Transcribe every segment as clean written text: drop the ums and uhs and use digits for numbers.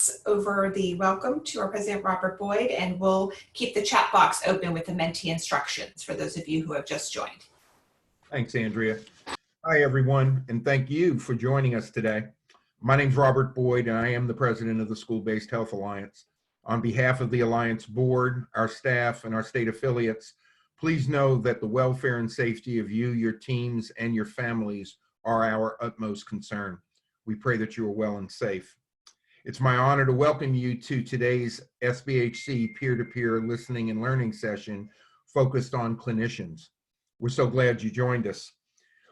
pass over the welcome to our President Robert Boyd, and we'll keep the chat box open with the mentee instructions for those of you who have just joined. Thanks, Andrea. Hi, everyone, and thank you for joining us today. My name is Robert Boyd, and I am the president of the School-Based Health Alliance. On behalf of the Alliance Board, our staff, and our state affiliates, please know that the welfare and safety of you, your teams, and your families are our utmost concern. We pray that you are well and safe. It's my honor to welcome you to today's SBHC peer-to-peer listening and learning session focused on clinicians. We're so glad you joined us.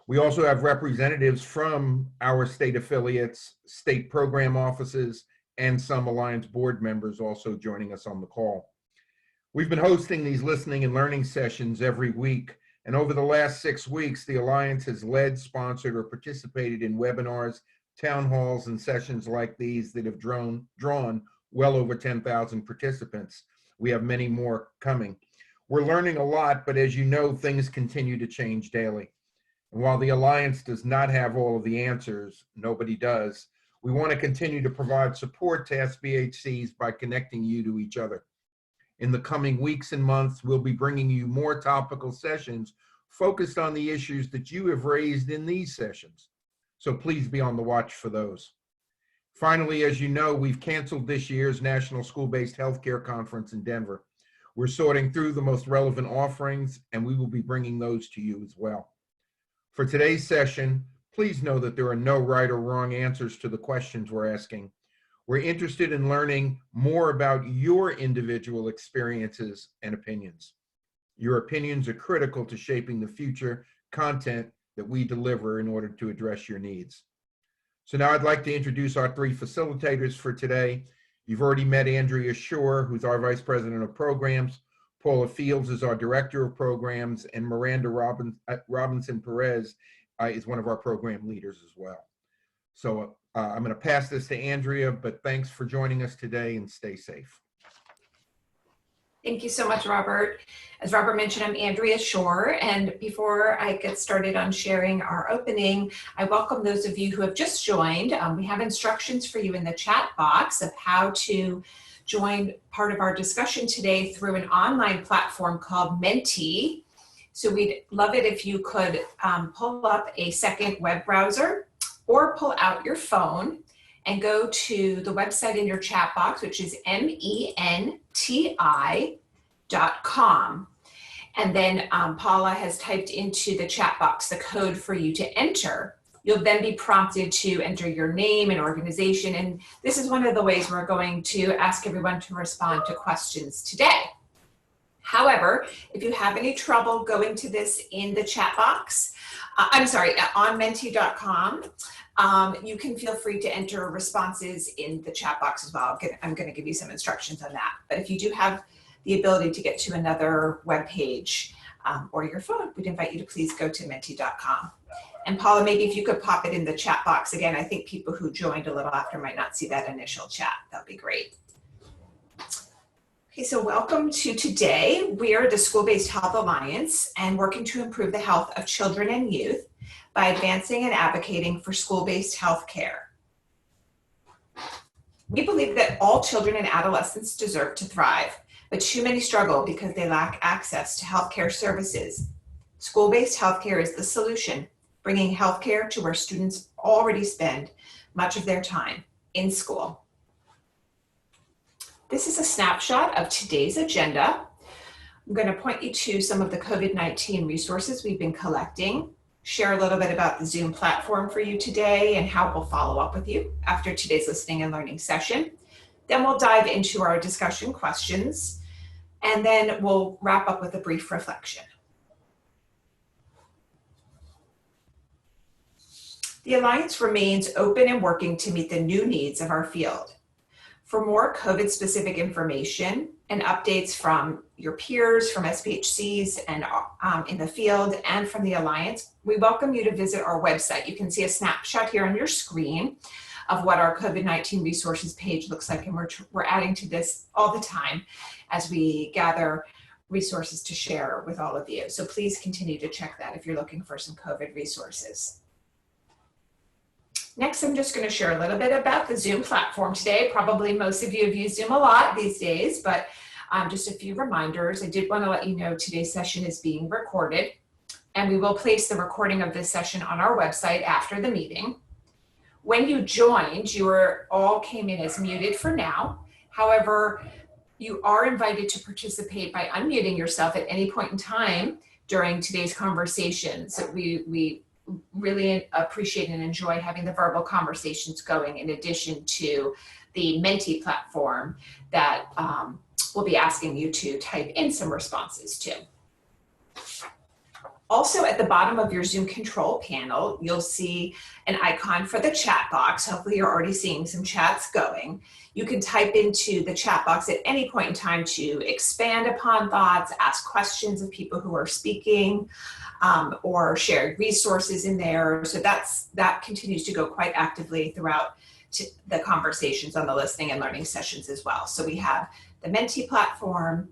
We also have representatives from our state affiliates, state program offices, and some Alliance board members also joining us on the call. We've been hosting these listening and learning sessions every week, and over the last 6 weeks, the Alliance has led, sponsored, or participated in webinars, town halls, and sessions like these that have drawn well over 10,000 participants. We have many more coming. We're learning a lot, but as you know, things continue to change daily. And while the Alliance does not have all of the answers, nobody does, we want to continue to provide support to SBHCs by connecting you to each other. In the coming weeks and months, we'll be bringing you more topical sessions focused on the issues that you have raised in these sessions. So please be on the watch for those. Finally, as you know, we've canceled this year's National School-Based Healthcare Conference in Denver. We're sorting through the most relevant offerings, and we will be bringing those to you as well. For today's session, please know that there are no right or wrong answers to the questions we're asking. We're interested in learning more about your individual experiences and opinions. Your opinions are critical to shaping the future content that we deliver in order to address your needs. So now I'd like to introduce our 3 facilitators for today. You've already met Andrea Shore, who's our Vice President of Programs. Paula Fields is our Director of Programs, and Miranda Robinson Perez is one of our program leaders as well. So I'm going to pass this to Andrea, but thanks for joining us today and stay safe. Thank you so much, Robert. As Robert mentioned, I'm Andrea Shore, and before I get started on sharing our opening, I welcome those of you who have just joined. We have instructions for you in the chat box of how to join part of our discussion today through an online platform called Menti. So we'd love it if you could pull up a second web browser or pull out your phone and go to the website in your chat box, which is menti.com. And then Paula has typed into the chat box the code for you to enter. You'll then be prompted to enter your name and organization. And this is one of the ways we're going to ask everyone to respond to questions today. However, if you have any trouble going to this in the chat box, on menti.com, you can feel free to enter responses in the chat box as well. I'm going to give you some instructions on that. But if you do have the ability to get to another web page or your phone, we'd invite you to please go to menti.com. And Paula, maybe if you could pop it in the chat box again. I think people who joined a little after might not see that initial chat. That'd be great. Okay, so welcome to today. We are the School-Based Health Alliance and working to improve the health of children and youth by advancing and advocating for school-based health care. We believe that all children and adolescents deserve to thrive, but too many struggle because they lack access to healthcare services. School-based healthcare is the solution, bringing healthcare to where students already spend much of their time, in school. This is a snapshot of today's agenda. I'm going to point you to some of the COVID-19 resources we've been collecting, share a little bit about the Zoom platform for you today and how we'll follow up with you after today's listening and learning session. Then we'll dive into our discussion questions, and then we'll wrap up with a brief reflection. The Alliance remains open and working to meet the new needs of our field. For more COVID-specific information and updates from your peers, from SBHCs and in the field and from the Alliance, we welcome you to visit our website. You can see a snapshot here on your screen of what our COVID-19 resources page looks like, and we're adding to this all the time as we gather resources to share with all of you. So please continue to check that if you're looking for some COVID resources. Next, I'm just going to share a little bit about the Zoom platform today. Probably most of you have used Zoom a lot these days, but just a few reminders. I did want to let you know today's session is being recorded, and we will place the recording of this session on our website after the meeting. When you joined, you all came in as muted for now. However, you are invited to participate by unmuting yourself at any point in time during today's conversation. So we really appreciate and enjoy having the verbal conversations going, in addition to the Menti platform that we'll be asking you to type in some responses to. Also, at the bottom of your Zoom control panel, you'll see an icon for the chat box. Hopefully you're already seeing some chats going. You can type into the chat box at any point in time to expand upon thoughts, ask questions of people who are speaking, or share resources in there. So that continues to go quite actively throughout the conversations on the listening and learning sessions as well. So we have the Menti platform,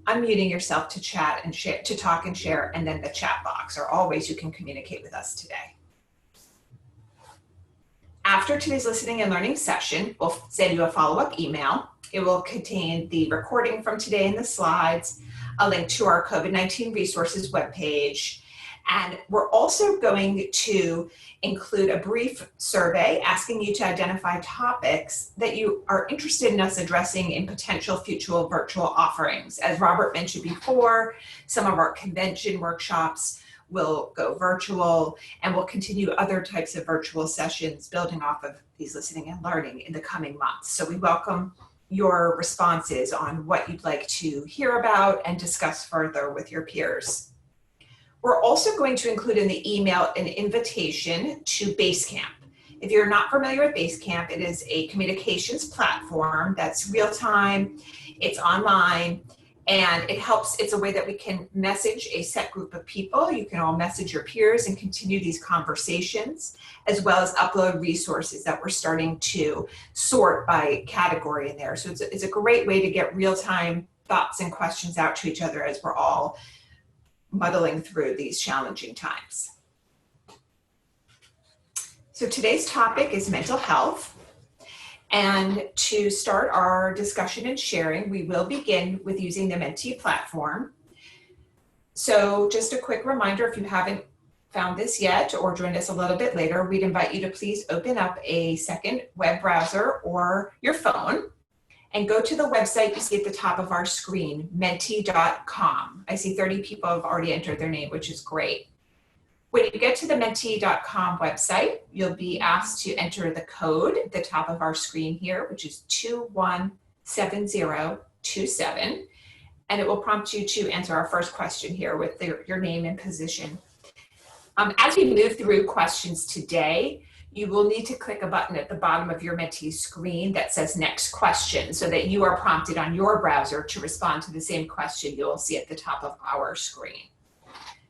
unmuting yourself to chat and share, to talk and share, and then the chat box are all ways you can communicate with us today. After today's listening and learning session, we'll send you a follow-up email. It will contain the recording from today and the slides, a link to our COVID-19 resources webpage, and we're also going to include a brief survey asking you to identify topics that you are interested in us addressing in potential future virtual offerings. As Robert mentioned before, some of our convention workshops will go virtual, and we'll continue other types of virtual sessions building off of these listening and learning in the coming months. So we welcome your responses on what you'd like to hear about and discuss further with your peers. We're also going to include in the email an invitation to Basecamp. If you're not familiar with Basecamp, it is a communications platform that's real-time, it's online, and it's a way that we can message a set group of people. You can all message your peers and continue these conversations, as well as upload resources that we're starting to sort by category in there. So it's a great way to get real-time thoughts and questions out to each other as we're all muddling through these challenging times. So today's topic is mental health. And to start our discussion and sharing, we will begin with using the Menti platform. So just a quick reminder, if you haven't found this yet or joined us a little bit later, we'd invite you to please open up a second web browser or your phone and go to the website you see at the top of our screen, menti.com. I see 30 people have already entered their name, which is great. When you get to the menti.com website, you'll be asked to enter the code at the top of our screen here, which is 217027, and it will prompt you to answer our first question here with your name and position. As we move through questions today, you will need to click a button at the bottom of your Menti screen that says next question, so that you are prompted on your browser to respond to the same question you'll see at the top of our screen.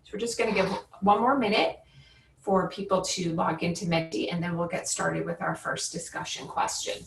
So we're just going to give one more minute for people to log into Menti, and then we'll get started with our first discussion question.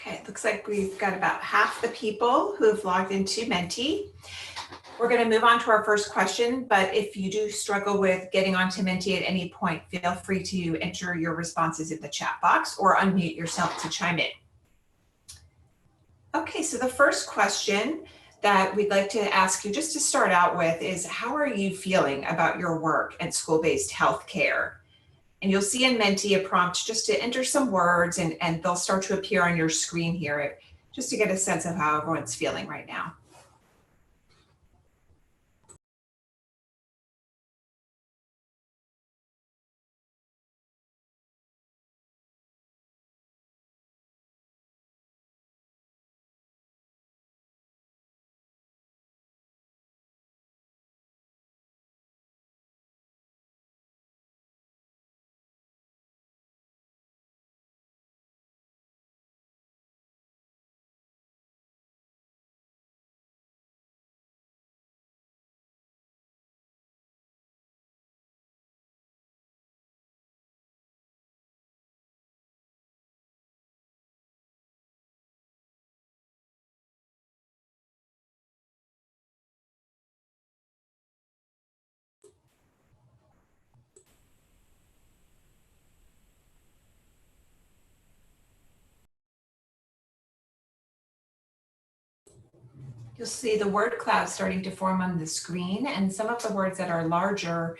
Okay, it looks like we've got about half the people who've logged into Menti. We're going to move on to our first question, but if you do struggle with getting onto Menti at any point, feel free to enter your responses in the chat box or unmute yourself to chime in. Okay, so the first question that we'd like to ask you just to start out with is, how are you feeling about your work and school-based healthcare? And you'll see in Menti a prompt just to enter some words, and they'll start to appear on your screen here just to get a sense of how everyone's feeling right now. You'll see the word cloud starting to form on the screen, and some of the words that are larger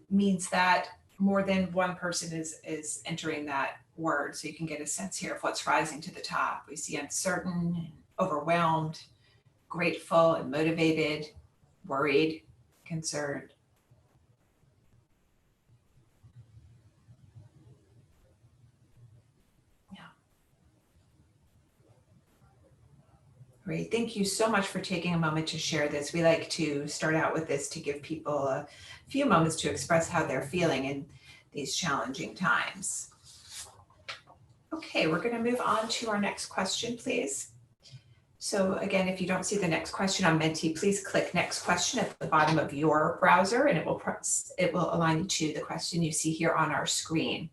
means that more than one person is entering that word. So you can get a sense here of what's rising to the top. We see uncertain, overwhelmed, grateful and motivated, worried, concerned. Great. Thank you so much for taking a moment to share this. We like to start out with this to give people a few moments to express how they're feeling in these challenging times. Okay, we're going to move on to our next question, please. So again, if you don't see the next question on Menti, please click next question at the bottom of your browser, and it will align you to the question you see here on our screen.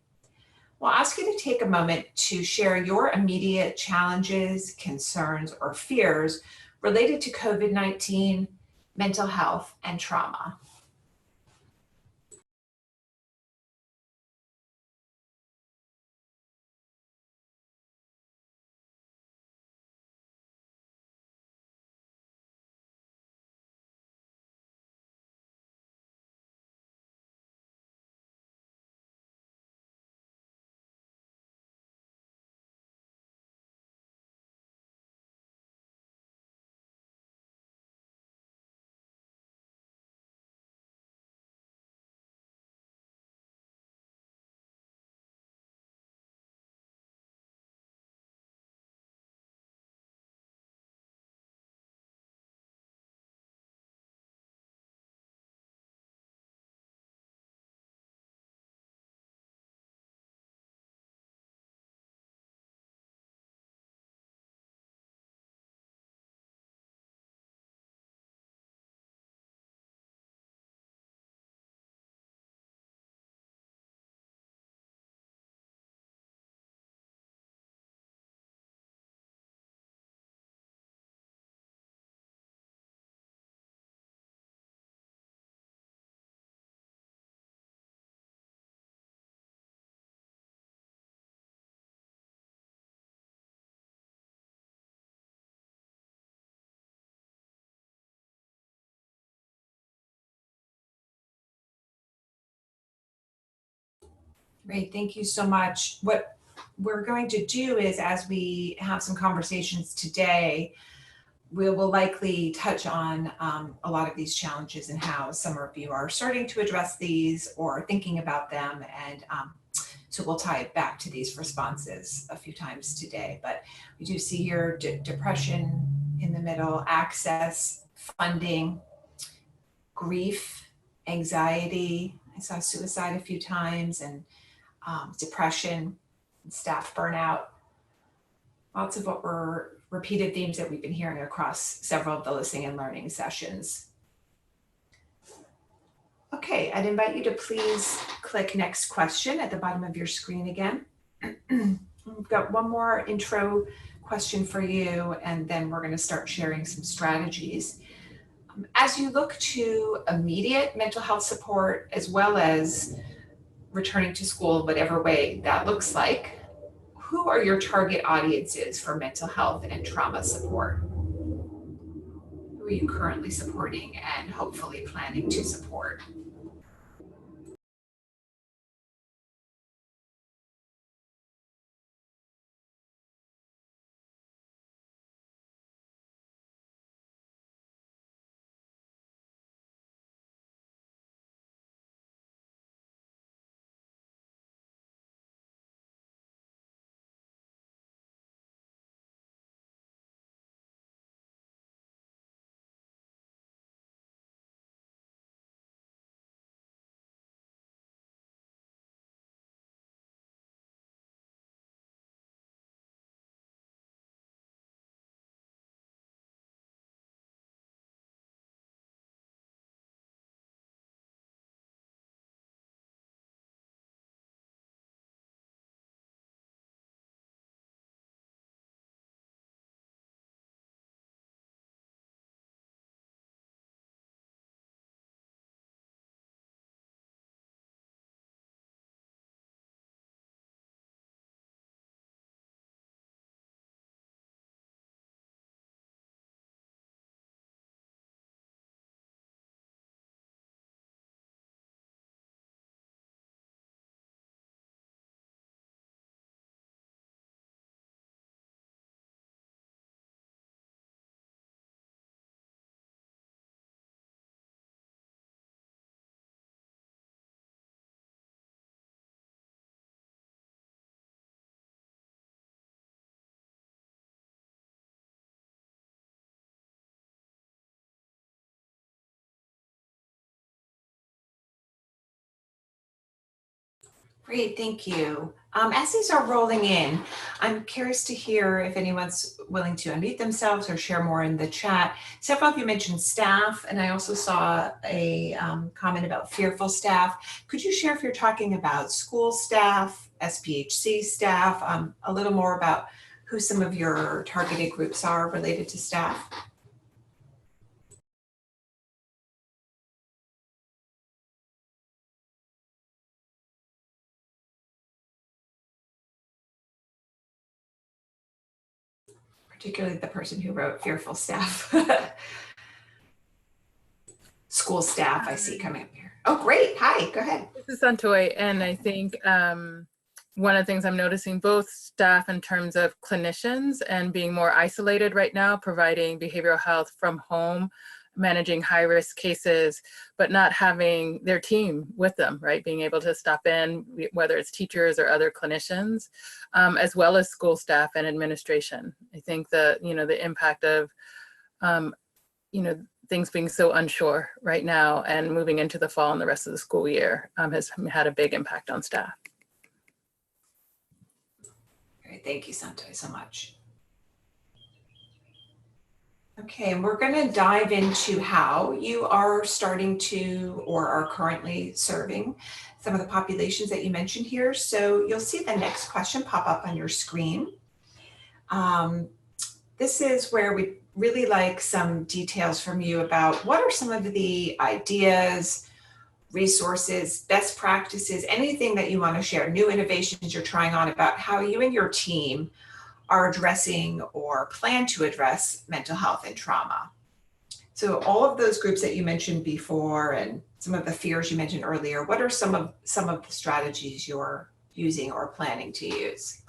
We'll ask you to take a moment to share your immediate challenges, concerns, or fears related to COVID-19, mental health, and trauma. Great, thank you so much. What we're going to do is, as we have some conversations today, we will likely touch on a lot of these challenges and how some of you are starting to address these or thinking about them. And so we'll tie it back to these responses a few times today. But we do see here depression in the middle, access, funding, grief, anxiety. I saw suicide a few times, and depression, and staff burnout. Lots of what were repeated themes that we've been hearing across several of the listening and learning sessions. Okay, I'd invite you to please click next question at the bottom of your screen again. We've got one more intro question for you, and then we're going to start sharing some strategies. As you look to immediate mental health support, as well as returning to school, whatever way that looks like, who are your target audiences for mental health and trauma support? Who are you currently supporting and hopefully planning to support? Great, thank you. As these are rolling in, I'm curious to hear if anyone's willing to unmute themselves or share more in the chat. Several of you mentioned staff, and I also saw a comment about fearful staff. Could you share if you're talking about school staff, SBHC staff, a little more about who some of your targeted groups are related to staff? Particularly the person who wrote fearful staff. School staff, I see coming up here. Oh, great. Hi, go ahead. This is Santoy, and I think one of the things I'm noticing, both staff in terms of clinicians and being more isolated right now, providing behavioral health from home, managing high-risk cases, but not having their team with them, right? Being able to stop in, whether it's teachers or other clinicians, as well as school staff and administration. I think the impact of, things being so unsure right now and moving into the fall and the rest of the school year has had a big impact on staff. Great, thank you, Santoy, so much. Okay, and we're going to dive into how you are starting to or are currently serving some of the populations that you mentioned here. So you'll see the next question pop up on your screen. This is where we really like some details from you about what are some of the ideas, resources, best practices, anything that you want to share, new innovations you're trying on about how you and your team are addressing or plan to address mental health and trauma. So all of those groups that you mentioned before and some of the fears you mentioned earlier, what are some of the strategies you're using or planning to use?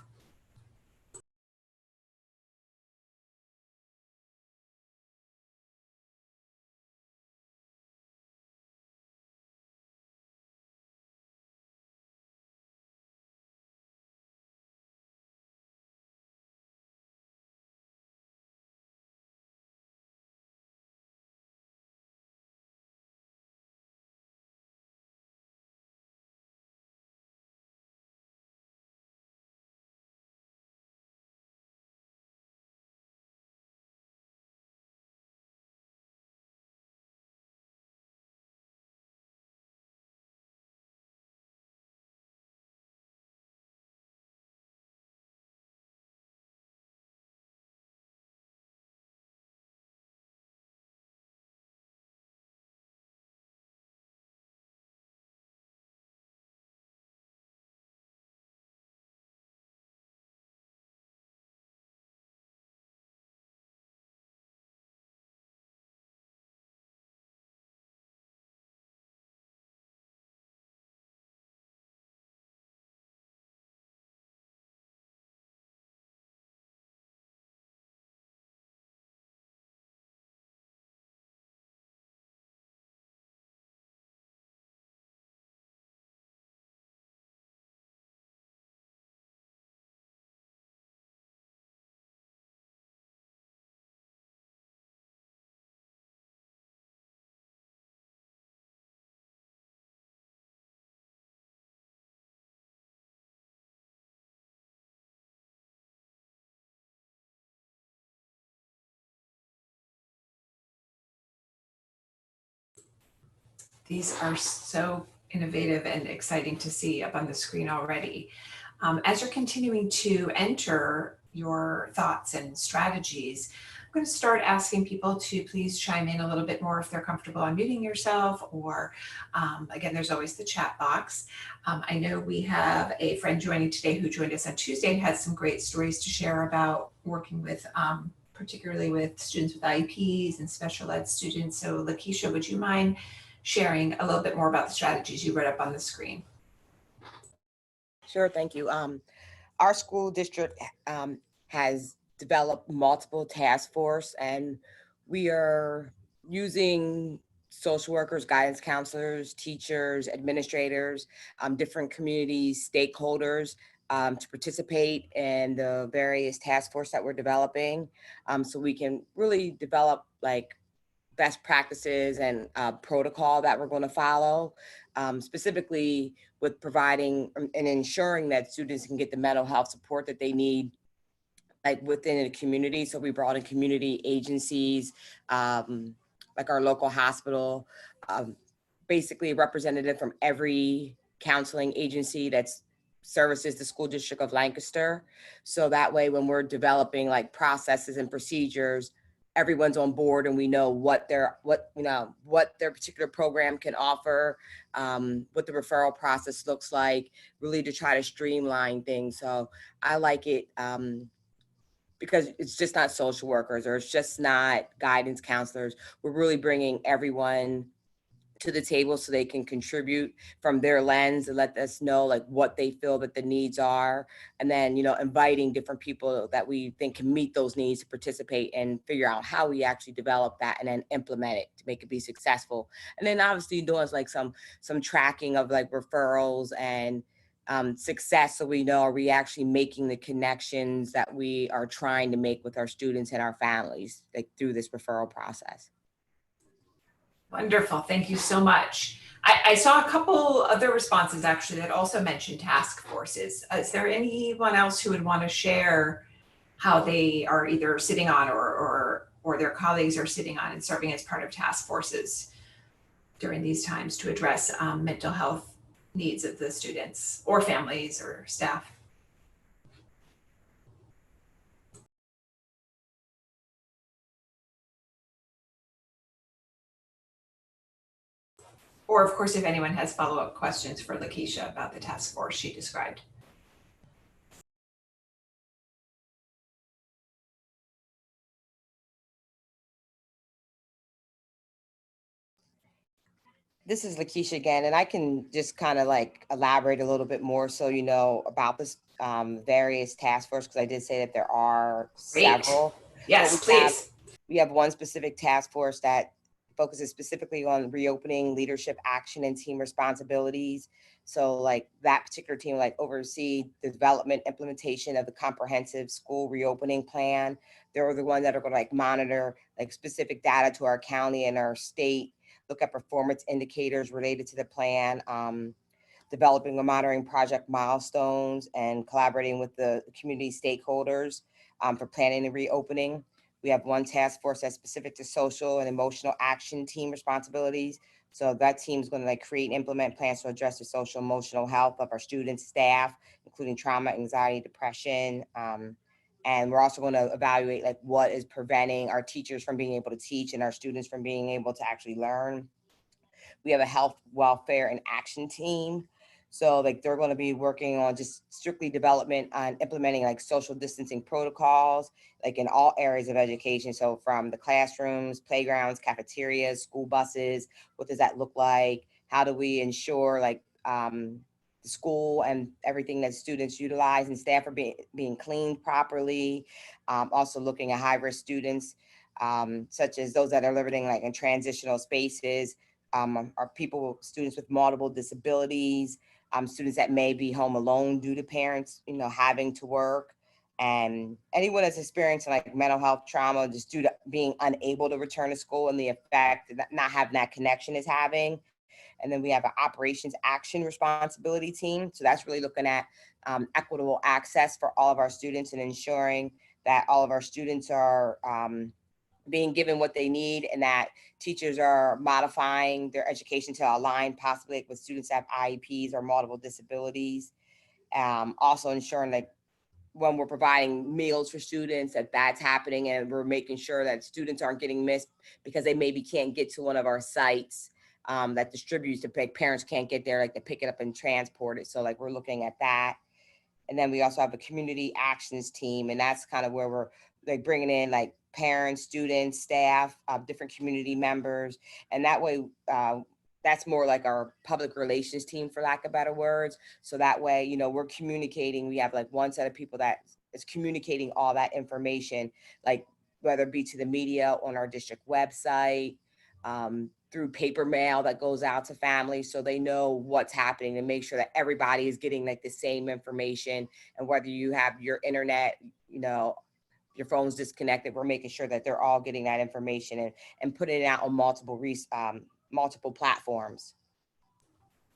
These are so innovative and exciting to see up on the screen already. As you're continuing to enter your thoughts and strategies, I'm going to start asking people to please chime in a little bit more if they're comfortable unmuting yourself, or again, there's always the chat box. I know we have a friend joining today who joined us on Tuesday and has some great stories to share about working with, particularly with students with IEPs and special ed students. So Lakeisha, would you mind sharing a little bit more about the strategies you read up on the screen? Sure, thank you. Our school district has developed multiple task force, and we are using social workers, guidance counselors, teachers, administrators, different community stakeholders to participate in the various task force that we're developing, so we can really develop like best practices and protocol that we're going to follow, specifically with providing and ensuring that students can get the mental health support that they need, like within the community. So we brought in community agencies, like our local hospital, basically a representative from every counseling agency that's services the school district of Lancaster. So that way, when we're developing like processes and procedures, everyone's on board and we know what their particular program can offer, what the referral process looks like, really to try to streamline things. So I like it because it's just not social workers or it's just not guidance counselors. We're really bringing everyone to the table so they can contribute from their lens and let us know like what they feel that the needs are. And then, inviting different people that we think can meet those needs to participate and figure out how we actually develop that and then implement it to make it be successful. And then obviously doing like some tracking of like referrals and success, so we know, are we actually making the connections that we are trying to make with our students and our families, like through this referral process. Wonderful, thank you so much. I saw a couple other responses actually that also mentioned task forces. Is there anyone else who would want to share how they are either sitting on or their colleagues are sitting on and serving as part of task forces during these times to address mental health needs of the students or families or staff? Or of course, if anyone has follow-up questions for Lakeisha about the task force she described. This is Lakeisha again, and I can just kind of like elaborate a little bit more so you know about this various task force, because I did say that there are Great. several. Yes, please. We have one specific task force that focuses specifically on reopening, leadership, action, and team responsibilities. So like that particular team like oversee the development, implementation of the comprehensive school reopening plan. They're the ones that are going to like monitor like specific data to our county and our state, look at performance indicators related to the plan, developing and monitoring project milestones, and collaborating with the community stakeholders for planning and reopening. We have one task force that's specific to social and emotional action team responsibilities. So that team is going to like create and implement plans to address the social emotional health of our students, staff, including trauma, anxiety, depression. And we're also going to evaluate like what is preventing our teachers from being able to teach and our students from being able to actually learn. We have a health, welfare, and action team. So like they're going to be working on just strictly development on implementing like social distancing protocols, like in all areas of education. So from the classrooms, playgrounds, cafeterias, school buses, what does that look like? How do we ensure like the school and everything that students utilize and staff are being cleaned properly? Also looking at high-risk students, such as those that are living like in transitional spaces, are students with multiple disabilities, students that may be home alone due to parents, having to work, and anyone that's experiencing like mental health trauma just due to being unable to return to school and the effect that not having that connection is having. And then we have an operations action responsibility team. So that's really looking at equitable access for all of our students and ensuring that all of our students are being given what they need, and that teachers are modifying their education to align possibly with students that have IEPs or multiple disabilities. Also ensuring that when we're providing meals for students, that that's happening, and we're making sure that students aren't getting missed because they maybe can't get to one of our sites that distributes to parents can't get there, like to pick it up and transport it. So like we're looking at that. And then we also have a community actions team, and that's kind of where we're like bringing in like parents, students, staff, different community members. And that way, that's more like our public relations team, for lack of better words. So that way, you know, we're communicating. We have like one set of people that is communicating all that information, like whether it be to the media, on our district website, through paper mail that goes out to families, so they know what's happening, and make sure that everybody is getting like the same information. And whether you have your internet, you know, your phone's disconnected, we're making sure that they're all getting that information and putting it out on multiple platforms.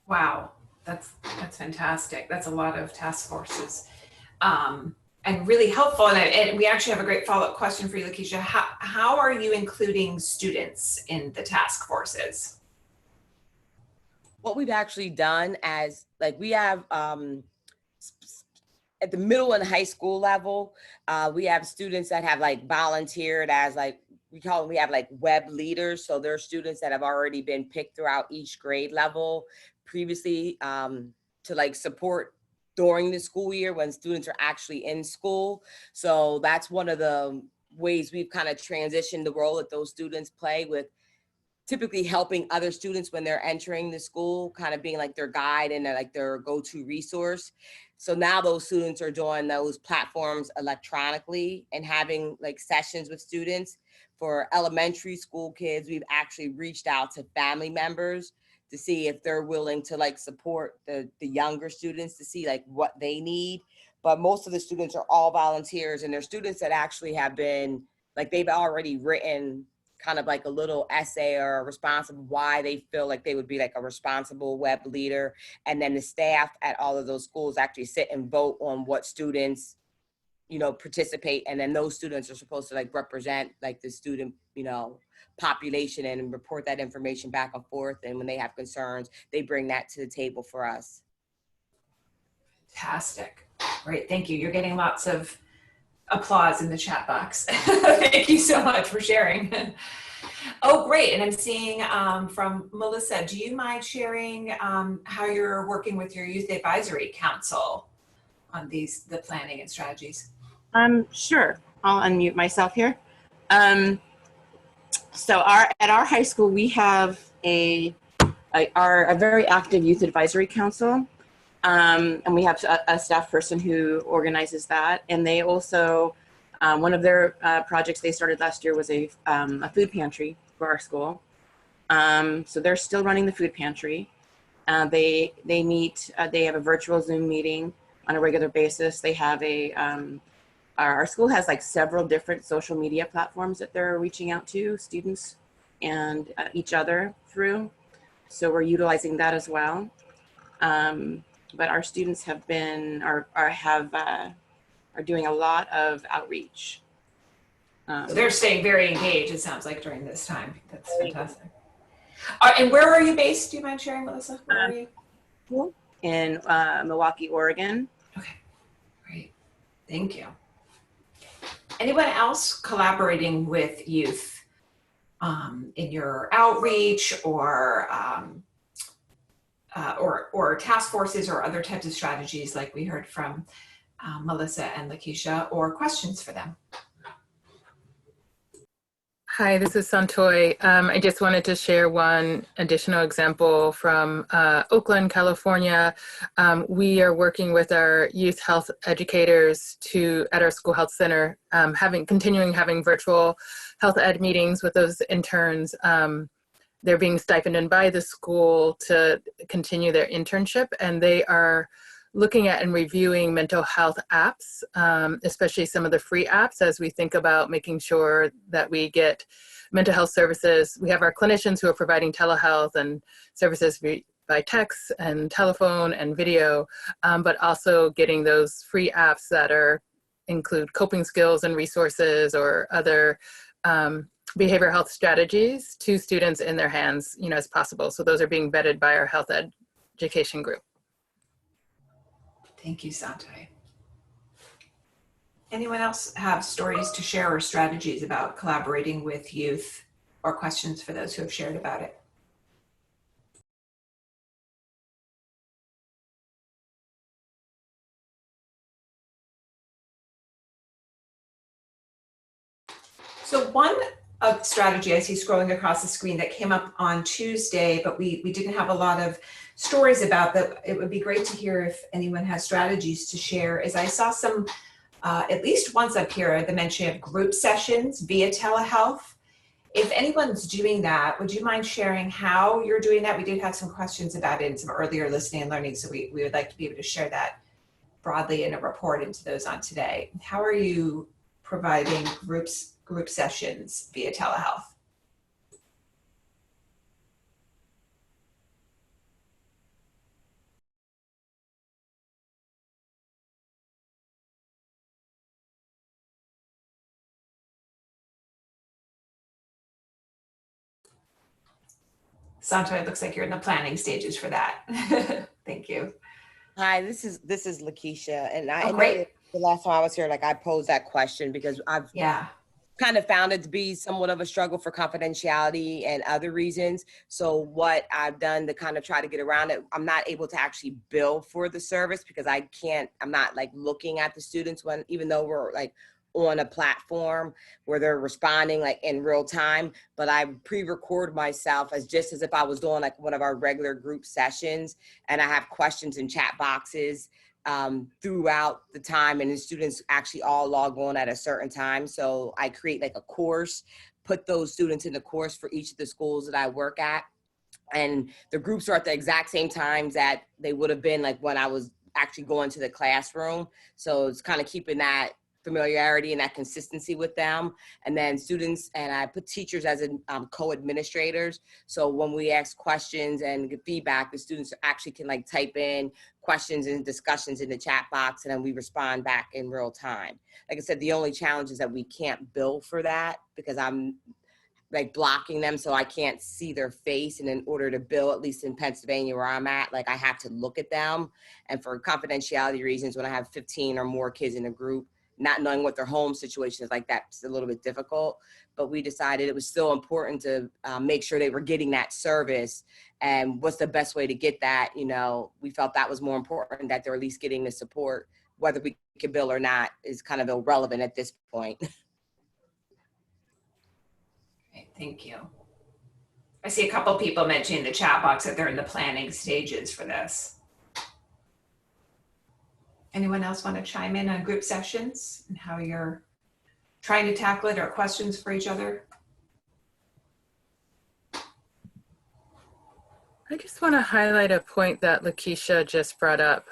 Wow, that's fantastic. That's a lot of task forces, and really helpful. And we actually have a great follow-up question for you, Lakeisha. How are you including students in the task forces? What we've actually done as like we have at the middle and high school level, we have students that have like volunteered as like we have like web leaders. So there are students that have already been picked throughout each grade level previously to like support during the school year when students are actually in school. So that's one of the ways we've kind of transitioned the role that those students play, with typically helping other students when they're entering the school, kind of being like their guide and like their go-to resource. So now those students are doing those platforms electronically and having like sessions with students. For elementary school kids, we've actually reached out to family members to see if they're willing to like support the younger students to see like what they need. But most of the students are all volunteers, and they're students that actually have been like, they've already written kind of like a little essay or a response of why they feel like they would be like a responsible web leader. And then the staff at all of those schools actually sit and vote on what students, you know, participate. And then those students are supposed to like represent like the student, you know, population and report that information back and forth. And when they have concerns, they bring that to the table for us. Fantastic. Great. Thank you. You're getting lots of applause in the chat box. Thank you so much for sharing. Oh, great. And I'm seeing from Melissa, do you mind sharing how you're working with your Youth Advisory Council on the planning and strategies? Sure. I'll unmute myself here. So at our high school, we have a very active Youth Advisory Council. And we have a staff person who organizes that. And they also, one of their projects they started last year was a food pantry for our school. So they're still running the food pantry. They meet, they have a virtual Zoom meeting on a regular basis. They have our school has like several different social media platforms that they're reaching out to students and each other through. So we're utilizing that as well. But our students have been, are doing a lot of outreach. So they're staying very engaged, it sounds like, during this time. That's fantastic. And where are you based? Do you mind sharing, Melissa? Where are you? In Milwaukee, Oregon. Okay, great. Thank you. Anyone else collaborating with youth in your outreach or task forces or other types of strategies like we heard from Melissa and Lakeisha, or questions for them? Hi, this is Santoy. I just wanted to share one additional example from Oakland, California. We are working with our youth health educators at our school health center, continuing having virtual health ed meetings with those interns. They're being stipended by the school to continue their internship, and they are looking at and reviewing mental health apps, especially some of the free apps, as we think about making sure that we get mental health services. We have our clinicians who are providing telehealth and services by text and telephone and video, but also getting those free apps that include coping skills and resources or other behavioral health strategies to students in their hands, as possible. So those are being vetted by our health education group. Thank you, Sanjay. Anyone else have stories to share or strategies about collaborating with youth, or questions for those who have shared about it? So one strategy I see scrolling across the screen that came up on Tuesday, but we didn't have a lot of stories about that. It would be great to hear if anyone has strategies to share, is I saw some, at least once up here, the mention of group sessions via telehealth. If anyone's doing that, would you mind sharing how you're doing that? We did have some questions about it in some earlier listening and learning, so we would like to be able to share that broadly in a report into those on today. How are you providing group sessions via telehealth? Santo, it looks like you're in the planning stages for that. Thank you. Hi, this is Lakeisha, and I know Great. that the last time I was here, like I posed that question because I've kind of found it to be somewhat of a struggle for confidentiality and other reasons. So what I've done to kind of try to get around it, I'm not able to actually bill for the service because I'm not like looking at the students even though we're like on a platform where they're responding like in real time, but I pre-record myself as if I was doing like one of our regular group sessions, and I have questions and chat boxes throughout the time, and the students actually all log on at a certain time. So I create like a course, put those students in the course for each of the schools that I work at, and the groups are at the exact same times that they would have been like when I was actually going to the classroom. So it's kind of keeping that familiarity and that consistency with them. And then students, and I put teachers as co-administrators. So when we ask questions and get feedback, the students actually can like type in questions and discussions in the chat box, and then we respond back in real time. Like I said, the only challenge is that we can't bill for that because I'm like blocking them, so I can't see their face. And in order to bill, at least in Pennsylvania where I'm at, like I have to look at them. And for confidentiality reasons, when I have 15 or more kids in a group, not knowing what their home situation is like, that's a little bit difficult. But we decided it was still important to make sure they were getting that service. And what's the best way to get that? We felt that was more important, that they're at least getting the support. Whether we can bill or not is kind of irrelevant at this point. Okay, thank you. I see a couple people mentioning in the chat box that they're in the planning stages for this. Anyone else want to chime in on group sessions and how you're trying to tackle it, or questions for each other? I just want to highlight a point that Lakeisha just brought up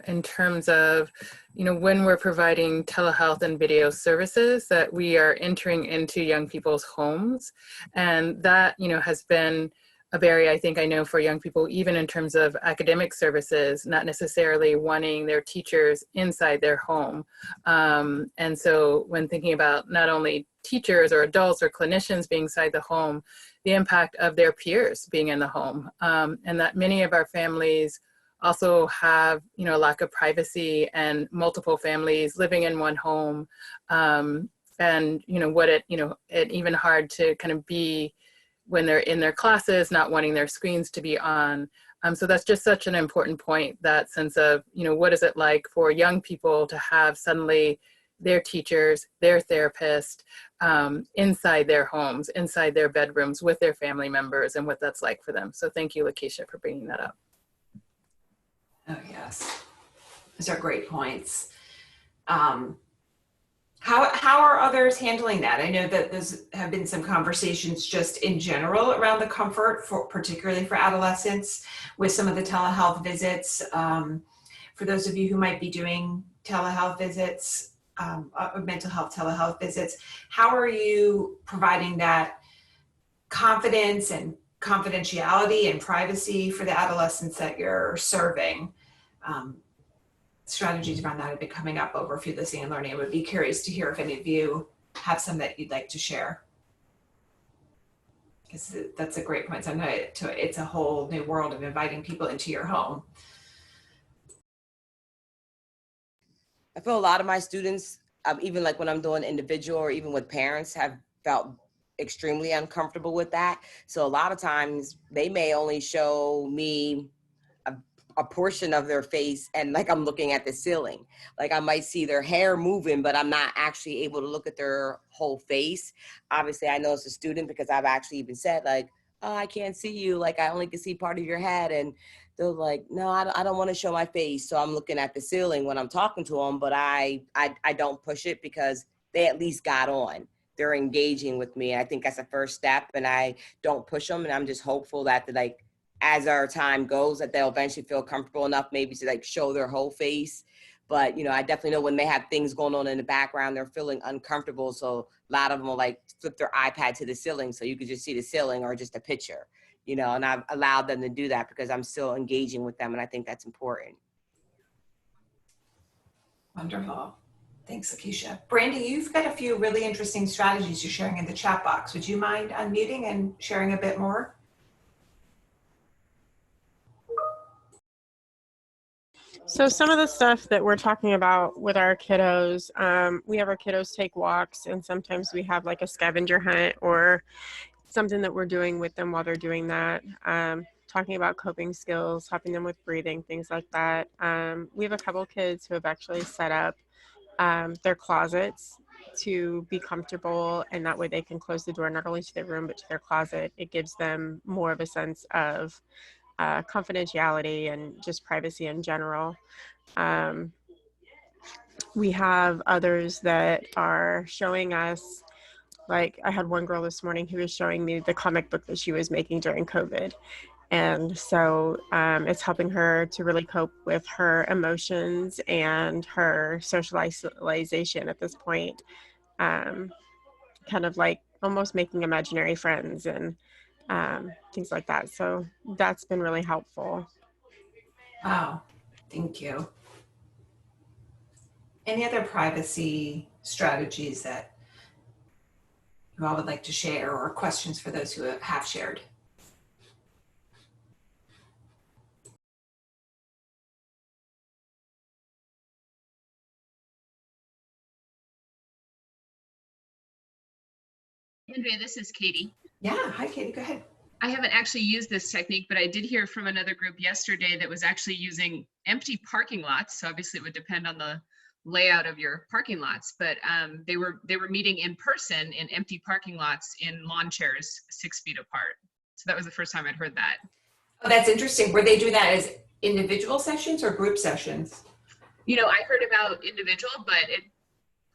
in terms of, when we're providing telehealth and video services, that we are entering into young people's homes. And that, has been a barrier, I know, for young people, even in terms of academic services, not necessarily wanting their teachers inside their home. And so when thinking about not only teachers or adults or clinicians being inside the home, the impact of their peers being in the home, and that many of our families also have, a lack of privacy, and multiple families living in one home, and it even hard to kind of be when they're in their classes, not wanting their screens to be on. So that's just such an important point, that sense of, what is it like for young people to have suddenly their teachers, their therapist, inside their homes, inside their bedrooms with their family members, and what that's like for them. So thank you, Lakeisha, for bringing that up. Oh, yes. Those are great points. How are others handling that? I know that there's have been some conversations just in general around the comfort, particularly for adolescents, with some of the telehealth visits. For those of you who might be doing telehealth visits, mental health telehealth visits, how are you providing that confidence and confidentiality and privacy for the adolescents that you're serving? Strategies around that have been coming up over a few listening and learning. I would be curious to hear if any of you have some that you'd like to share. because that's a great point. Sometimes it's a whole new world of inviting people into your home. I feel a lot of my students, even like when I'm doing individual or even with parents, have felt extremely uncomfortable with that. So a lot of times they may only show me a portion of their face, and like I'm looking at the ceiling. Like I might see their hair moving, but I'm not actually able to look at their whole face. Obviously, I know it's a student because I've actually even said like, oh, I can't see you. Like I only can see part of your head. And they're like, no, I don't want to show my face. So I'm looking at the ceiling when I'm talking to them, but I don't push it because they at least got on. They're engaging with me. And I think that's the first step, and I don't push them. And I'm just hopeful that like, as our time goes, that they'll eventually feel comfortable enough maybe to like show their whole face. But, you know, I definitely know when they have things going on in the background, they're feeling uncomfortable. So a lot of them will like flip their iPad to the ceiling so you could just see the ceiling or just a picture, you know, and I've allowed them to do that because I'm still engaging with them. And I think that's important. Wonderful. Thanks, Lakeisha. Brandy, you've got a few really interesting strategies you're sharing in the chat box. Would you mind unmuting and sharing a bit more? So some of the stuff that we're talking about with our kiddos, we have our kiddos take walks, and sometimes we have like a scavenger hunt or something that we're doing with them while they're doing that. Talking about coping skills, helping them with breathing, things like that. We have a couple kids who have actually set up their closets to be comfortable, and that way they can close the door not only to their room but to their closet. It gives them more of a sense of confidentiality and just privacy in general. We have others that are showing us, like I had one girl this morning who was showing me the comic book that she was making during COVID. And so it's helping her to really cope with her emotions and her social isolation at this point, kind of like almost making imaginary friends and things like that. So that's been really helpful. Wow, thank you. Any other privacy strategies that you all would like to share, or questions for those who have shared? Andrea, this is Katie. Yeah, hi Katie, go ahead. I haven't actually used this technique, but I did hear from another group yesterday that was actually using empty parking lots. So obviously it would depend on the layout of your parking lots, but they were meeting in person in empty parking lots in lawn chairs 6 feet apart. So that was the first time I'd heard that. Oh, that's interesting. Were they doing that as individual sessions or group sessions? You know, I heard about individual, but it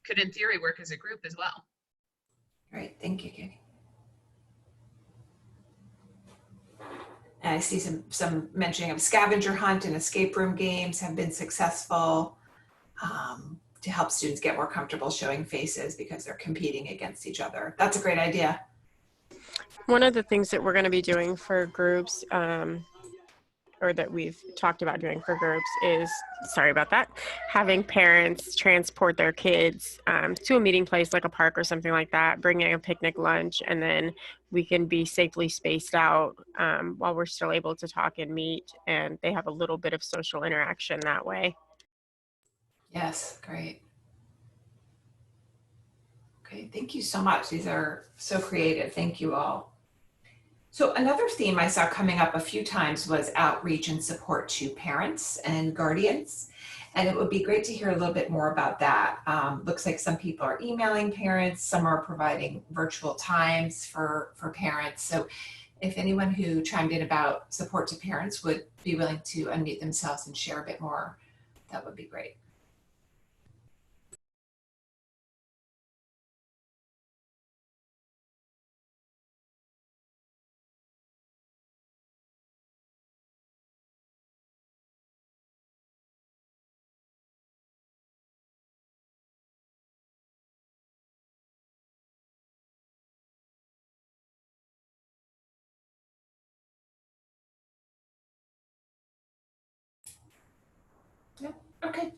could in theory work as a group as well. Great, thank you, Katie. And I see some mentioning of scavenger hunt and escape room games have been successful to help students get more comfortable showing faces because they're competing against each other. That's a great idea. One of the things that we're going to be doing for groups, or that we've talked about doing for groups, is, sorry about that, having parents transport their kids to a meeting place like a park or something like that, bringing a picnic lunch, and then we can be safely spaced out while we're still able to talk and meet, and they have a little bit of social interaction that way. Yes, great. Okay, thank you so much. These are so creative. Thank you all. So another theme I saw coming up a few times was outreach and support to parents and guardians. And it would be great to hear a little bit more about that. Looks like some people are emailing parents, some are providing virtual times for parents. So if anyone who chimed in about support to parents would be willing to unmute themselves and share a bit more, that would be great. Yep. Okay.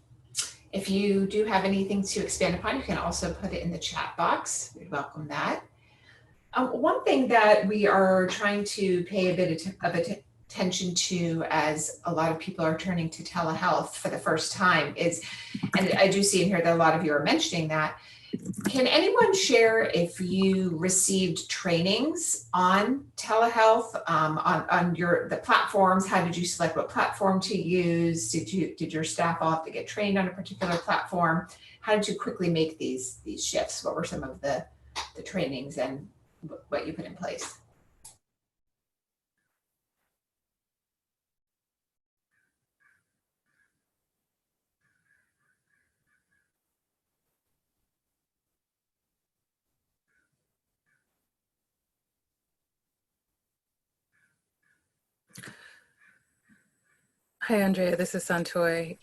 If you do have anything to expand upon, you can also put it in the chat box. We'd welcome that. One thing that we are trying to pay a bit of attention to as a lot of people are turning to telehealth for the first time is, and I do see in here that a lot of you are mentioning that, can anyone share if you received trainings on telehealth, on the platforms? How did you select what platform to use? Did your staff all have to get trained on a particular platform? How did you quickly make these shifts? What were some of the trainings and what you put in place? Hi, Andrea. This is Santoy.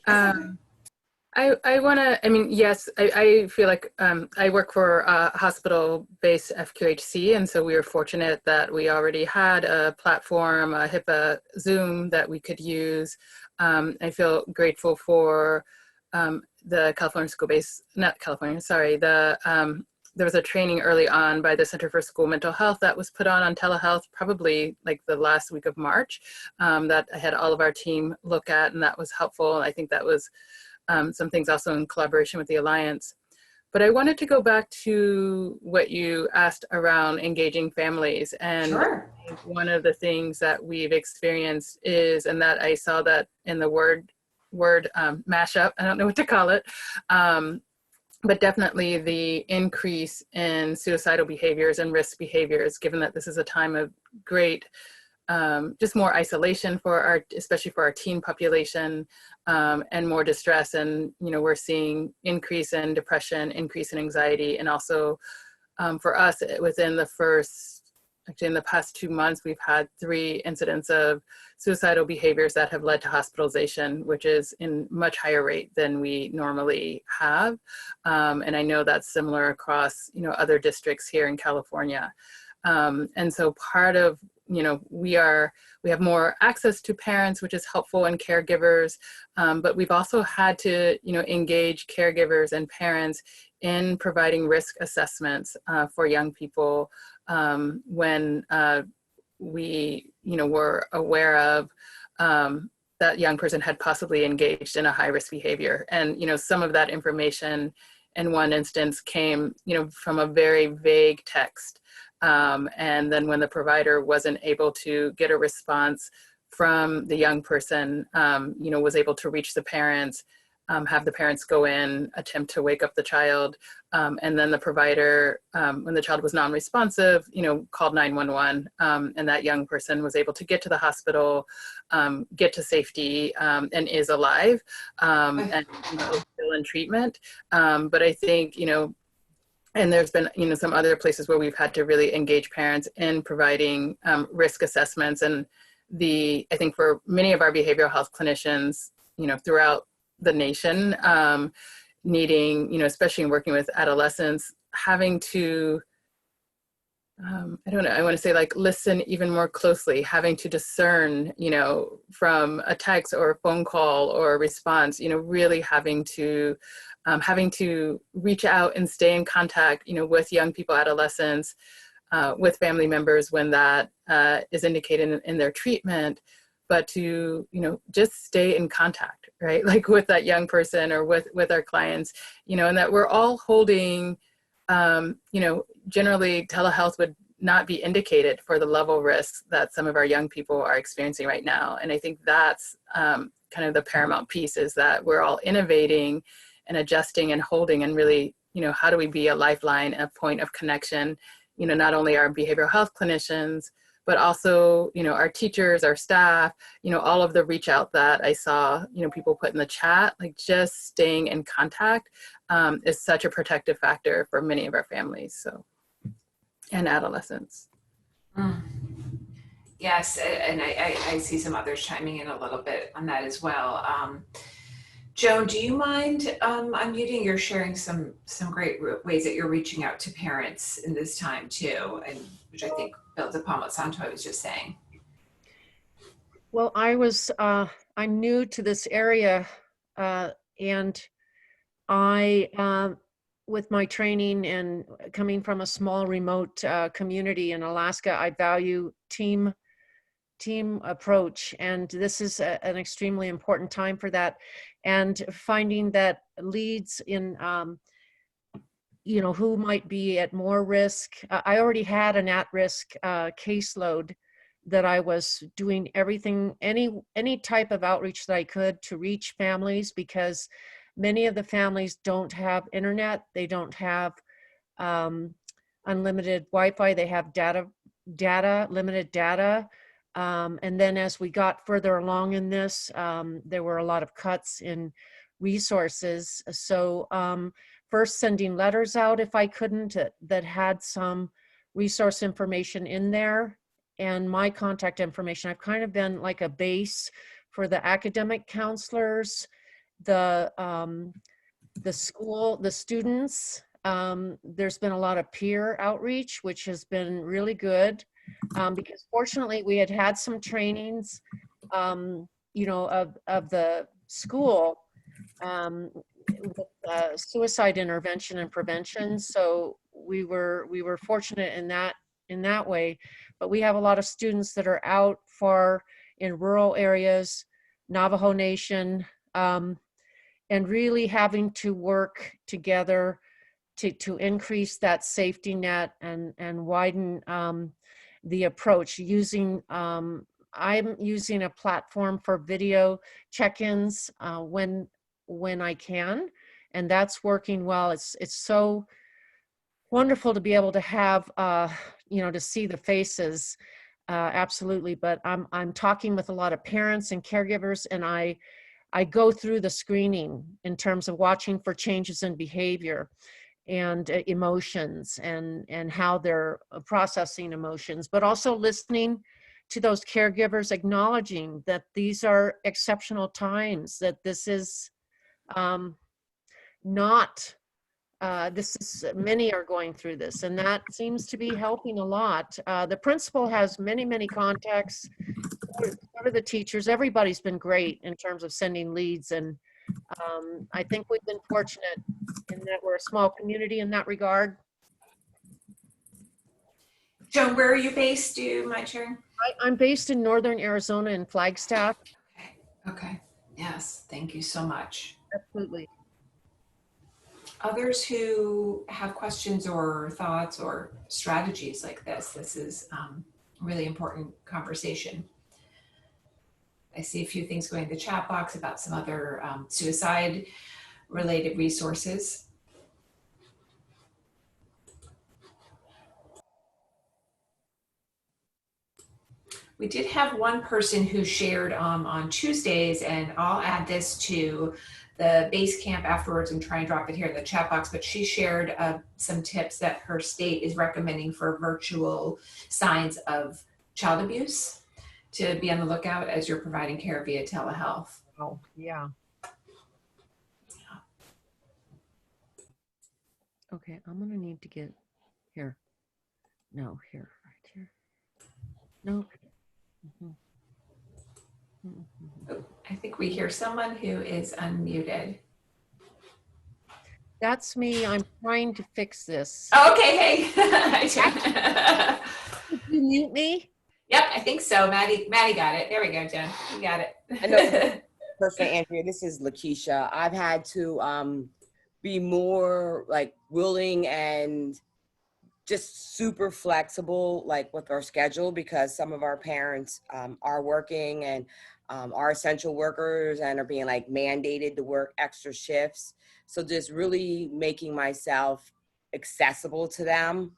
I want to, I mean, yes, I feel like I work for a hospital-based FQHC, and so we were fortunate that we already had a platform, a HIPAA Zoom that we could use. I feel grateful for the California school-based, not California, sorry, there was a training early on by the Center for School Mental Health that was put on telehealth, probably like the last week of March, that I had all of our team look at, and that was helpful. I think that was some things also in collaboration with the Alliance. But I wanted to go back to what you asked around engaging families. And Sure. one of the things that we've experienced is, and that I saw that in the word mashup, I don't know what to call it, but definitely the increase in suicidal behaviors and risk behaviors, given that this is a time of great, just more isolation for especially for our teen population, and more distress. And, you know, we're seeing increase in depression, increase in anxiety, and also for us within in the past 2 months, we've had 3 incidents of suicidal behaviors that have led to hospitalization, which is in much higher rate than we normally have. And I know that's similar across, you know, other districts here in California. And so part of, you know, we have more access to parents, which is helpful, and caregivers, but we've also had to, you know, engage caregivers and parents in providing risk assessments for young people when we, you know, were aware of that young person had possibly engaged in a high risk behavior. And, you know, some of that information in one instance came, you know, from a very vague text. And then when the provider wasn't able to get a response from the young person, you know, was able to reach the parents, have the parents go in, attempt to wake up the child, and then the provider, when the child was non-responsive, you know, called 911, and that young person was able to get to the hospital, get to safety, and is alive, and, you know, still in treatment. But I think, you know, and there's been, you know, some other places where we've had to really engage parents in providing risk assessments. And I think for many of our behavioral health clinicians, you know, throughout the nation, needing, you know, especially in working with adolescents, having to, I don't know, I want to say like listen even more closely, having to discern, you know, from a text or a phone call or a response, you know, really having to reach out and stay in contact, you know, with young people, adolescents, with family members when that is indicated in their treatment, but to, you know, just stay in contact, right? Like with that young person or with our clients, you know, and that we're all holding, you know, generally telehealth would not be indicated for the level risks that some of our young people are experiencing right now. And I think that's kind of the paramount piece, is that we're all innovating and adjusting and holding, and really, you know, how do we be a lifeline, a point of connection, you know, not only our behavioral health clinicians, but also, you know, our teachers, our staff, you know, all of the reach out that I saw, you know, people put in the chat, like just staying in contact is such a protective factor for many of our families, so, and adolescents. Yes, and I see some others chiming in a little bit on that as well. Joan, do you mind unmuting? You're sharing some great ways that you're reaching out to parents in this time too, and which I think builds upon what Santoy was just saying. Well, I'm new to this area, and I with my training and coming from a small remote community in Alaska, I value team approach, and this is an extremely important time for that. And finding that leads in you know, who might be at more risk. I already had an at-risk caseload that I was doing everything, any type of outreach that I could to reach families, because many of the families don't have internet, they don't have unlimited Wi-Fi, they have limited data. And then as we got further along in this, there were a lot of cuts in resources. So first sending letters out if I couldn't, that had some resource information in there, and my contact information. I've kind of been like a base for the academic counselors, the school, the students. There's been a lot of peer outreach, which has been really good, because fortunately we had some trainings, you know, of the school with suicide intervention and prevention. So we were fortunate in that way. But we have a lot of students that are out far in rural areas, Navajo Nation, and really having to work together to increase that safety net and widen the approach. Using I'm using a platform for video check-ins when I can, and that's working well. It's so wonderful to be able to have you know, to see the faces, absolutely. But I'm talking with a lot of parents and caregivers, and I go through the screening in terms of watching for changes in behavior and emotions and how they're processing emotions, but also listening to those caregivers, acknowledging that these are exceptional times, that this is not, many are going through this, and that seems to be helping a lot. The principal has many contacts, so do the teachers. Everybody's been great in terms of sending leads, and I think we've been fortunate in that we're a small community in that regard. Joan, where are you based? Do you mind sharing? I'm based in northern Arizona in Flagstaff. Okay. Yes. Thank you so much. Absolutely. Others who have questions or thoughts or strategies like this is a really important conversation. I see a few things going in the chat box about some other suicide related resources. We did have one person who shared on Tuesdays, and I'll add this to the base camp afterwards and try and drop it here in the chat box, but she shared some tips that her state is recommending for virtual signs of child abuse to be on the lookout as you're providing care via telehealth. Oh, yeah. Okay, I'm gonna need to get here. No, here, right here. No. Oh, I think we hear someone who is unmuted. That's me. I'm trying to fix this. Oh, okay, hey. Did you mute me? Yep, I think so. Maddie got it. There we go, Jen. You got it. I know, personally, Andrea, this is Lakeisha. I've had to be more like willing and just super flexible, like with our schedule, because some of our parents are working and are essential workers and are being like mandated to work extra shifts. So just really making myself accessible to them.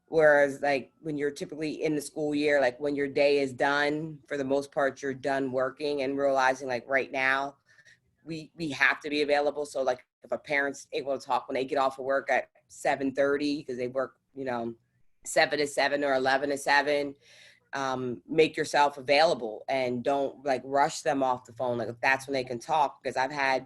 Whereas like when you're typically in the school year, like when your day is done, for the most part, you're done working, and realizing like right now, we have to be available. So like if a parent's able to talk when they get off of work at 7:30, because they work, you know, 7 to 7 or 11 to 7, make yourself available and don't like rush them off the phone. Like if that's when they can talk, because I've had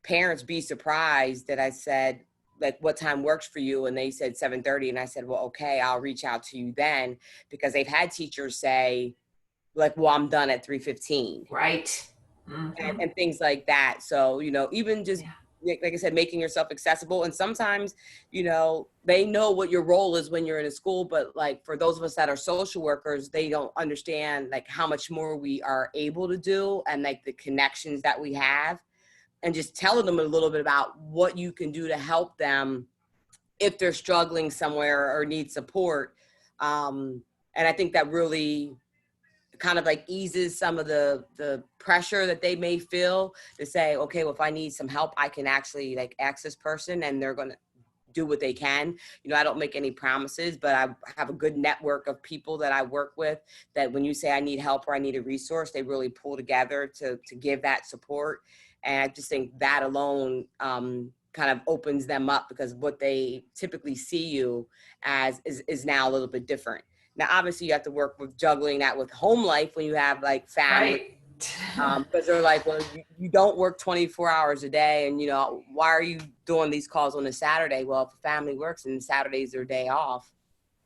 parents be surprised that I said, like, what time works for you? And they said 7:30. And I said, well, okay, I'll reach out to you then, because they've had teachers say like, well, I'm done at 3:15. Right. Mm-hmm. And things like that. So, you know, even just like I said, making yourself accessible. And sometimes, you know, they know what your role is when you're in a school, but like for those of us that are social workers, they don't understand like how much more we are able to do and like the connections that we have, and just telling them a little bit about what you can do to help them if they're struggling somewhere or need support. And I think that really kind of like eases some of the pressure that they may feel to say, okay, well, if I need some help, I can actually like ask this person and they're going to do what they can. You know, I don't make any promises, but I have a good network of people that I work with that when you say I need help or I need a resource, they really pull together to give that support. And I just think that alone kind of opens them up, because what they typically see you as is now a little bit different. Now, obviously, you have to work with juggling that with home life when you have like family, Right. because they're like, well, you don't work 24 hours a day, and you know, why are you doing these calls on a Saturday? Well, if a family works and Saturday's their day off,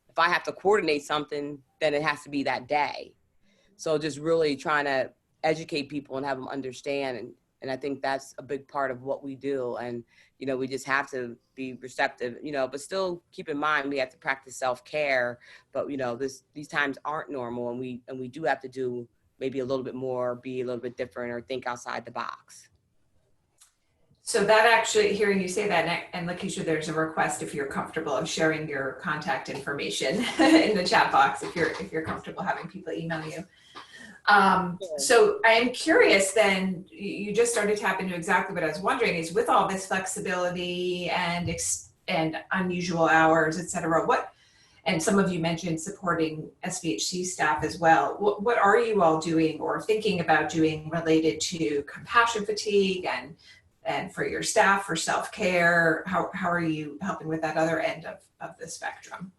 if I have to coordinate something, then it has to be that day. So just really trying to educate people and have them understand, and I think that's a big part of what we do. And you know, we just have to be receptive, you know, but still keep in mind we have to practice self-care. But you know, these times aren't normal, and we do have to do maybe a little bit more, be a little bit different, or think outside the box. So that actually, hearing you say that, and Lakeisha, there's a request if you're comfortable of sharing your contact information in the chat box, if you're comfortable having people email you. So I am curious then, you just started to tap into exactly what I was wondering is, with all this flexibility and unusual hours, et cetera, and some of you mentioned supporting SBHC staff as well. What are you all doing or thinking about doing related to compassion fatigue and for your staff, for self-care? How are you helping with that other end of the spectrum?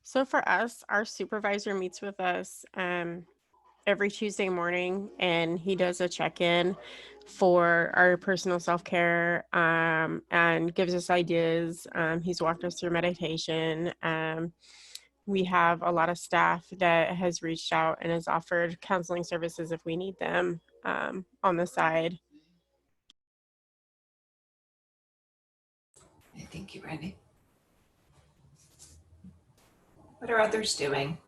So for us, our supervisor meets with us every Tuesday morning, and he does a check-in for our personal self-care and gives us ideas. He's walked us through meditation. We have a lot of staff that has reached out and has offered counseling services if we need them on the side. Thank you, Brandy. What are others doing?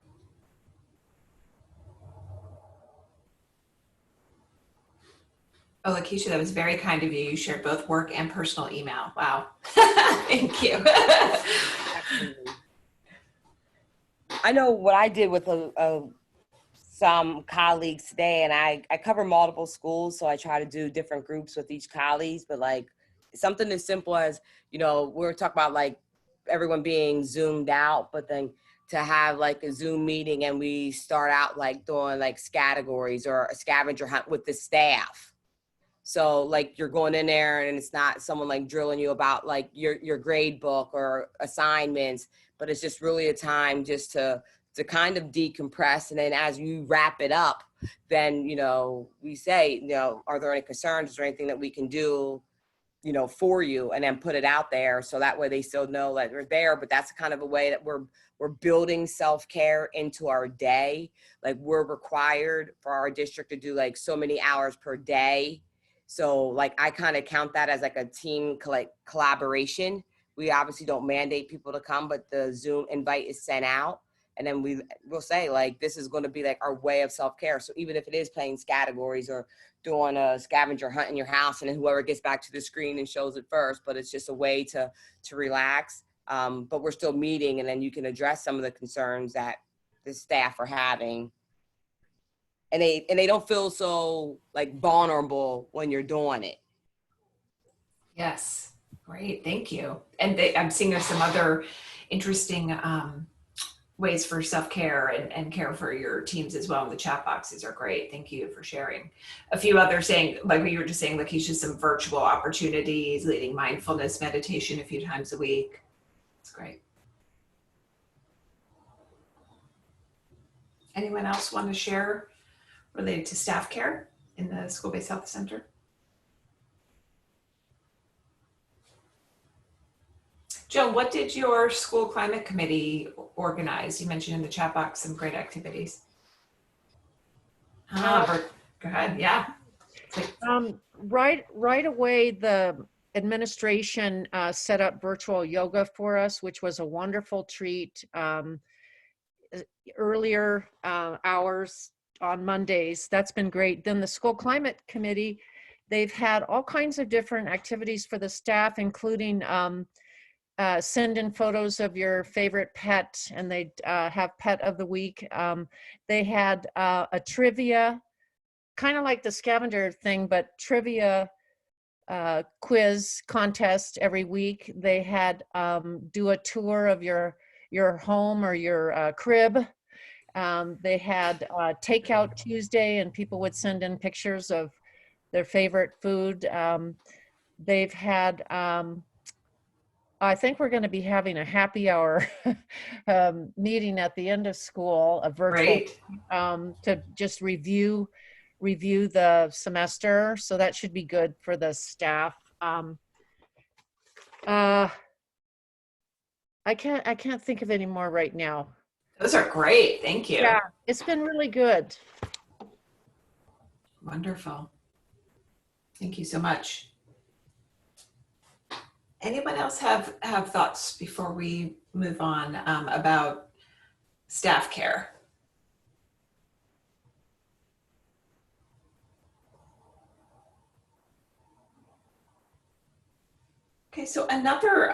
Oh, Lakeisha, that was very kind of you. You shared both work and personal email. Wow. Thank you. Absolutely. I know what I did with some colleagues today, and I cover multiple schools, so I try to do different groups with each colleagues, but like something as simple as, you know, we're talking about like everyone being zoomed out, but then to have like a Zoom meeting and we start out like doing like categories or a scavenger hunt with the staff. So like you're going in there and it's not someone like drilling you about like your grade book or assignments, but it's just really a time just to kind of decompress. And then as you wrap it up, then, you know, we say, you know, are there any concerns or anything that we can do, you know, for you, and then put it out there. So that way they still know that we're there, but that's kind of a way that we're building self-care into our day. Like we're required for our district to do like so many hours per day. So like, I kind of count that as like a team collaboration. We obviously don't mandate people to come, but the Zoom invite is sent out. And then we'll say like, this is going to be like our way of self-care. So even if it is playing categories or doing a scavenger hunt in your house, and then whoever gets back to the screen and shows it first, but it's just a way to relax. But we're still meeting, and then you can address some of the concerns that the staff are having. And they don't feel so like vulnerable when you're doing it. Yes, great, thank you. And I'm seeing there's some other interesting ways for self-care and care for your teams as well. The chat boxes are great. Thank you for sharing. A few others saying, like what you were just saying, Lakeisha, some virtual opportunities, leading mindfulness meditation a few times a week. It's great. Anyone else want to share related to staff care in the school-based health center? Joan, what did your school climate committee organize? You mentioned in the chat box some great activities. Go ahead. Yeah. Right away, the administration set up virtual yoga for us, which was a wonderful treat. Earlier hours on Mondays, that's been great. Then the school climate committee, they've had all kinds of different activities for the staff, including send in photos of your favorite pet, and they have pet of the week. They had a trivia, kind of like the scavenger thing, but trivia quiz contest every week. They had do a tour of your home or your crib. They had Takeout Tuesday, and people would send in pictures of their favorite food. They've had, I think we're going to be having a happy hour meeting at the end of school, a virtual, to just review the semester. So that should be good for the staff. I can't think of any more right now. Those are great. Thank you. Yeah, it's been really good. Wonderful. Thank you so much. Anyone else have thoughts before we move on about staff care? Okay, so another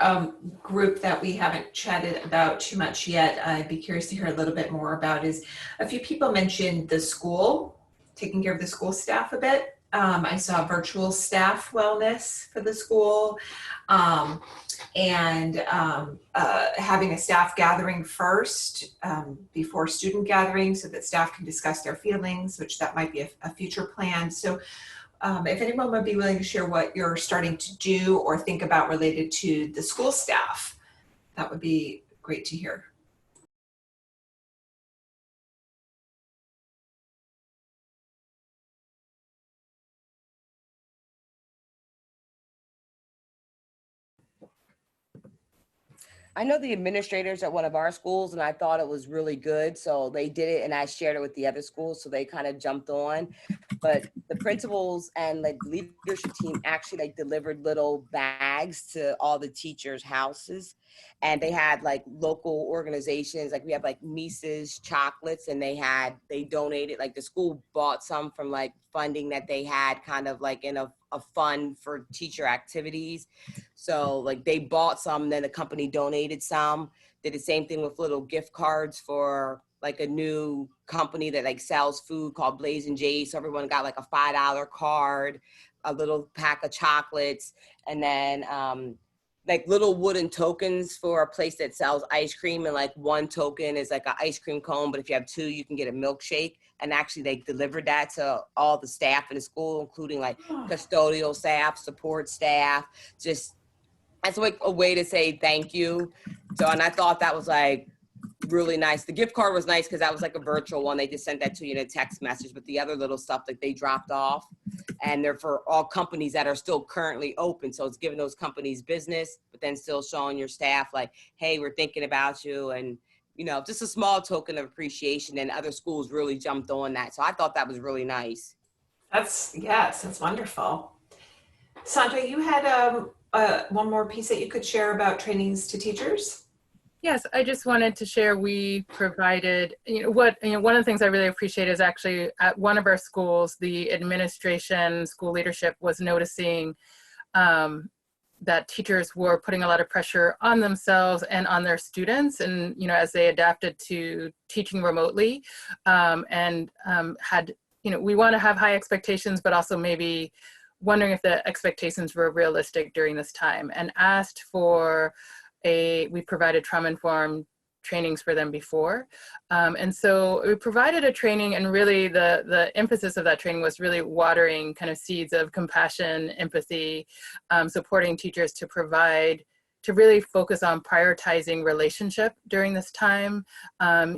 group that we haven't chatted about too much yet, I'd be curious to hear a little bit more about, is a few people mentioned the school, taking care of the school staff a bit. I saw virtual staff wellness for the school, and having a staff gathering first before student gathering so that staff can discuss their feelings, which that might be a future plan. So if anyone would be willing to share what you're starting to do or think about related to the school staff, that would be great to hear. I know the administrators at one of our schools, and I thought it was really good. So they did it, and I shared it with the other schools, so they kind of jumped on. But the principals and like leadership team actually like delivered little bags to all the teachers' houses, and they had like local organizations, like we have like Mises chocolates, and they donated, like the school bought some from like funding that they had kind of like in a fund for teacher activities. So like they bought some, then the company donated some. Did the same thing with little gift cards for like a new company that like sells food called Blazing Jay. So everyone got like a $5 card, a little pack of chocolates, and then like little wooden tokens for a place that sells ice cream. And like one token is like an ice cream cone, but if you have two, you can get a milkshake. And actually they delivered that to all the staff in the school, including like custodial staff, support staff, just as like a way to say thank you. So, and I thought that was like really nice. The gift card was nice because that was like a virtual one. They just sent that to you in a text message, but the other little stuff that they dropped off, and they're for all companies that are still currently open. So it's giving those companies business, but then still showing your staff like, hey, we're thinking about you. And, you know, just a small token of appreciation, and other schools really jumped on that. So I thought that was really nice. Yes, that's wonderful. Sandra, you had one more piece that you could share about trainings to teachers? Yes, I just wanted to share, we provided, one of the things I really appreciate is actually at one of our schools, the administration, school leadership was noticing that teachers were putting a lot of pressure on themselves and on their students, and as they adapted to teaching remotely, had, we want to have high expectations, but also maybe wondering if the expectations were realistic during this time, and asked for we provided trauma-informed trainings for them before. And so we provided a training, and really the emphasis of that training was really watering kind of seeds of compassion, empathy, supporting teachers to provide to really focus on prioritizing relationship during this time,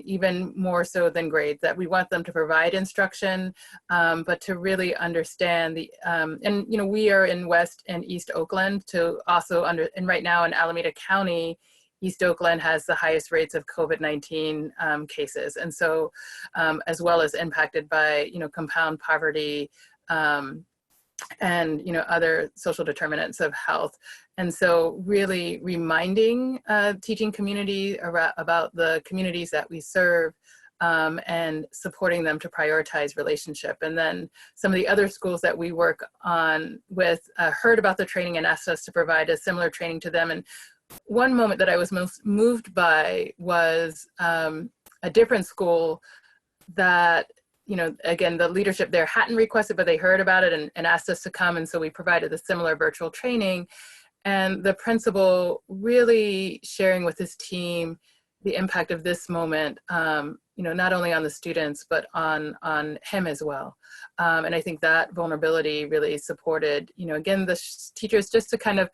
even more so than grades, that we want them to provide instruction, but to really understand the, and you know, we are in West and East Oakland, to also and right now in Alameda County, East Oakland has the highest rates of COVID-19 cases. And so, as well as impacted by, you know, compound poverty, and, you know, other social determinants of health. And so really reminding teaching community about the communities that we serve, and supporting them to prioritize relationship. And then some of the other schools that we work on with heard about the training and asked us to provide a similar training to them. And one moment that I was most moved by was a different school that, you know, again, the leadership there hadn't requested, but they heard about it and asked us to come. And so we provided a similar virtual training. And the principal really sharing with his team the impact of this moment, you know, not only on the students, but on him as well. And I think that vulnerability really supported, you know, again, the teachers just to kind of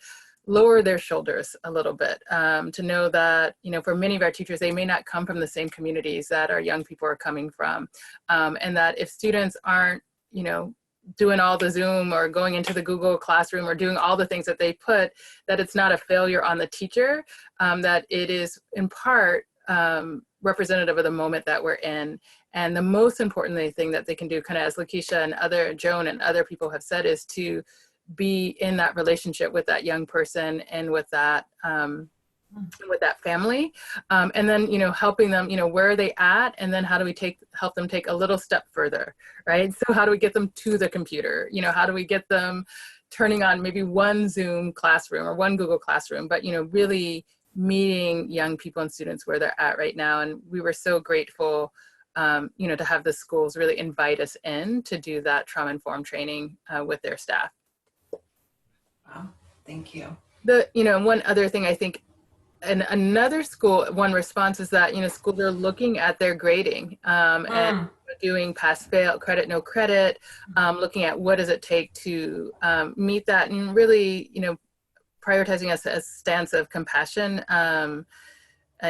lower their shoulders a little bit, to know that, you know, for many of our teachers, they may not come from the same communities that our young people are coming from. And that if students aren't, you know, doing all the Zoom or going into the Google Classroom or doing all the things that they put, that it's not a failure on the teacher, that it is in part representative of the moment that we're in. And the most important thing that they can do, kind of as Lakeisha and Joan and other people have said, is to be in that relationship with that young person and with that family, and then, you know, helping them, you know, where are they at, and then how do we help them take a little step further, right? So how do we get them to the computer? You know, how do we get them turning on maybe one Zoom classroom or one Google Classroom, but, you know, really meeting young people and students where they're at right now. And we were so grateful, you know, to have the schools really invite us in to do that trauma-informed training with their staff. Wow, thank you. You know, one other thing I think, and another school, one response is that, you know, schools are looking at their grading and doing pass fail, credit, no credit, looking at what does it take to meet that, and really, you know, prioritizing a stance of compassion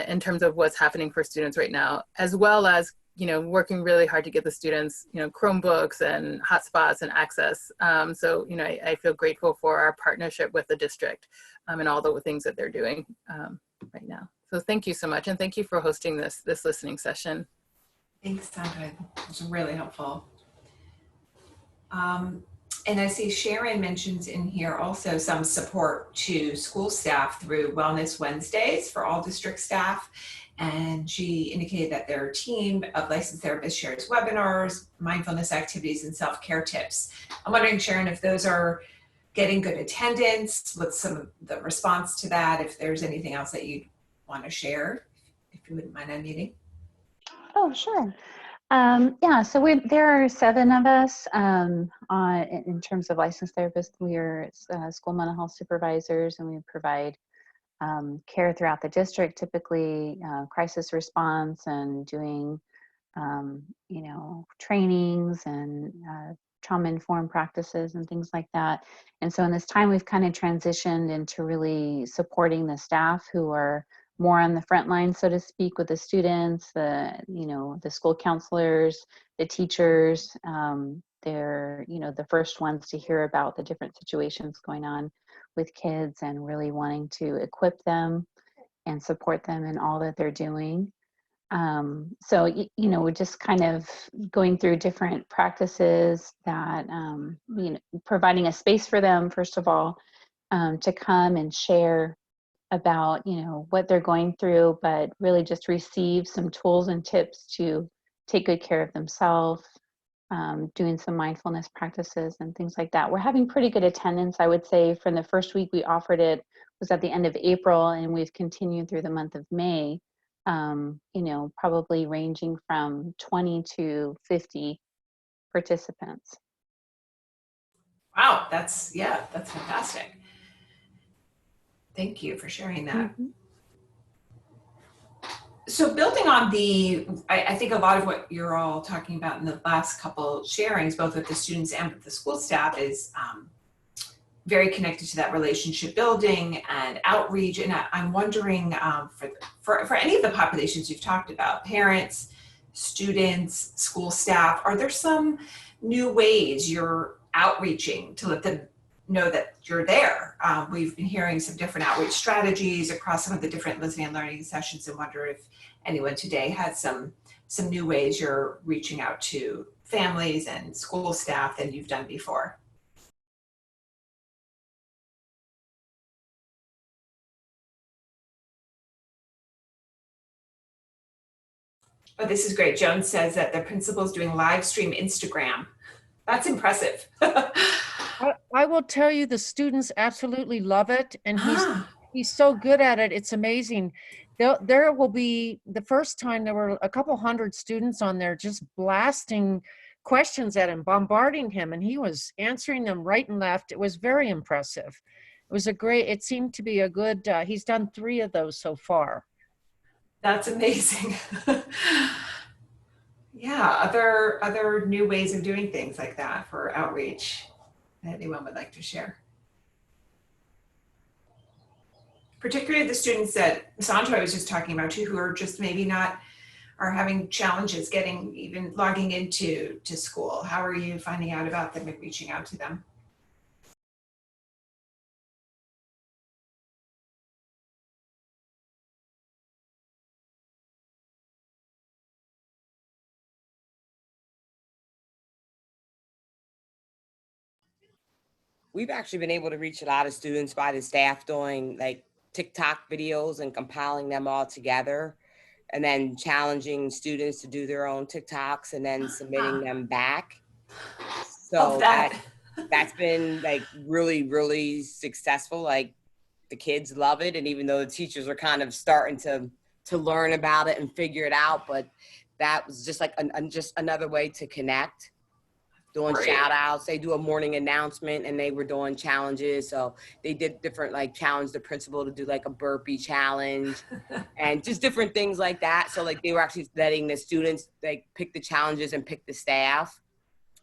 in terms of what's happening for students right now, as well as, you know, working really hard to get the students, you know, Chromebooks and hotspots and access. So, you know, I feel grateful for our partnership with the district and all the things that they're doing right now. So thank you so much. And thank you for hosting this listening session. Thanks, Sandra. It was really helpful. And I see Sharon mentions in here also some support to school staff through Wellness Wednesdays for all district staff. And she indicated that their team of licensed therapists shares webinars, mindfulness activities, and self-care tips. I'm wondering, Sharon, if those are getting good attendance, what's some of the response to that, if there's anything else that you want to share, if you wouldn't mind unmuting. Oh, sure. Yeah, so there are 7 of us in terms of licensed therapists. We are school mental health supervisors, and we provide care throughout the district, typically crisis response and doing, you know, trainings and trauma-informed practices and things like that. And so in this time, we've kind of transitioned into really supporting the staff who are more on the front line, so to speak, with the students, you know, the school counselors, the teachers. They're, you know, the first ones to hear about the different situations going on with kids and really wanting to equip them and support them in all that they're doing. So, you know, we're just kind of going through different practices that, you know, providing a space for them, first of all, to come and share about, you know, what they're going through, but really just receive some tools and tips to take good care of themselves, doing some mindfulness practices and things like that. We're having pretty good attendance, I would say. From the first week we offered it was at the end of April, and we've continued through the month of May, you know, probably ranging from 20 to 50 participants. Wow, that's fantastic. Thank you for sharing that. Mm-hmm. So building on I think a lot of what you're all talking about in the last couple sharings, both with the students and with the school staff, is very connected to that relationship building and outreach. And I'm wondering for any of the populations you've talked about, parents, students, school staff, are there some new ways you're outreaching to let them know that you're there? We've been hearing some different outreach strategies across some of the different listening and learning sessions, and wonder if anyone today has some new ways you're reaching out to families and school staff than you've done before. Oh, this is great. Joan says that the principal's doing live stream Instagram. That's impressive. I will tell you, the students absolutely love it, and he's so good at it. It's amazing. There will be, the first time there were a couple hundred students on there just blasting questions at him, bombarding him, and he was answering them right and left. It was very impressive. It seemed to be a good, he's done 3 of those so far. That's amazing. Yeah, other new ways of doing things like that for outreach that anyone would like to share? Particularly the students that Sanjay was just talking about too, who are just maybe are having challenges even logging into school. How are you finding out about them and reaching out to them? We've actually been able to reach a lot of students by the staff doing like TikTok videos and compiling them all together, and then challenging students to do their own TikToks and then submitting them back. So that's been like really, really successful. Like the kids love it. And even though the teachers are kind of starting to learn about it and figure it out, but that was just like just another way to connect. Doing shout outs. They do a morning announcement and they were doing challenges. So they did different, like challenge the principal to do like a burpee challenge and just different things like that. So like they were actually letting the students like pick the challenges and pick the staff.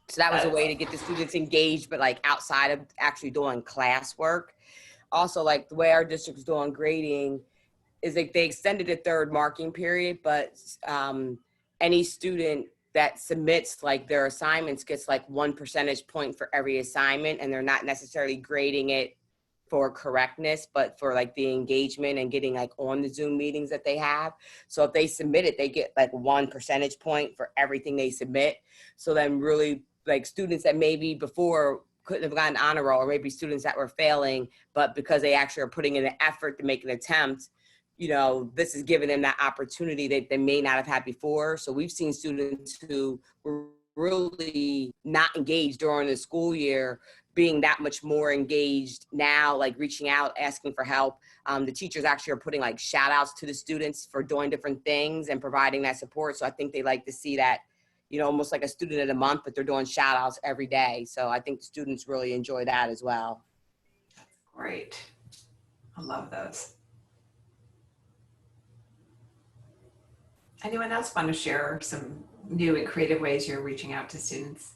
So that was a way to get the students engaged, but like outside of actually doing classwork. Also, like the way our district's doing grading is like they extended the 3rd marking period, but any student that submits like their assignments gets like 1 percentage point for every assignment, and they're not necessarily grading it for correctness, but for like the engagement and getting like on the Zoom meetings that they have. So if they submit it, they get like 1 percentage point for everything they submit. So then really like students that maybe before couldn't have gotten honor roll, or maybe students that were failing, but because they actually are putting in the effort to make an attempt, you know, this is giving them that opportunity that they may not have had before. So we've seen students who were really not engaged during the school year being that much more engaged now, like reaching out, asking for help. The teachers actually are putting like shout outs to the students for doing different things and providing that support. So I think they like to see that, you know, almost like a student of the month, but they're doing shout outs every day. So I think the students really enjoy that as well. Great. I love those. Anyone else want to share some new and creative ways you're reaching out to students?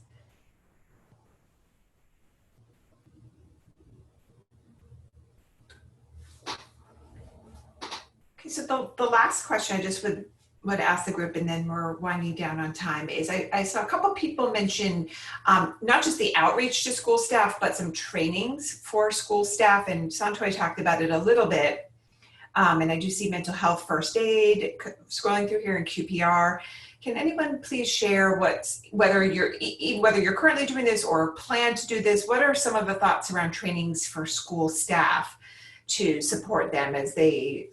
Okay, so the last question I just would ask the group, and then we're winding down on time, is I saw a couple people mention not just the outreach to school staff, but some trainings for school staff, and Santoy talked about it a little bit. And I do see mental health first aid scrolling through here in QPR. Can anyone please share whether you're currently doing this or plan to do this? What are some of the thoughts around trainings for school staff to support them as they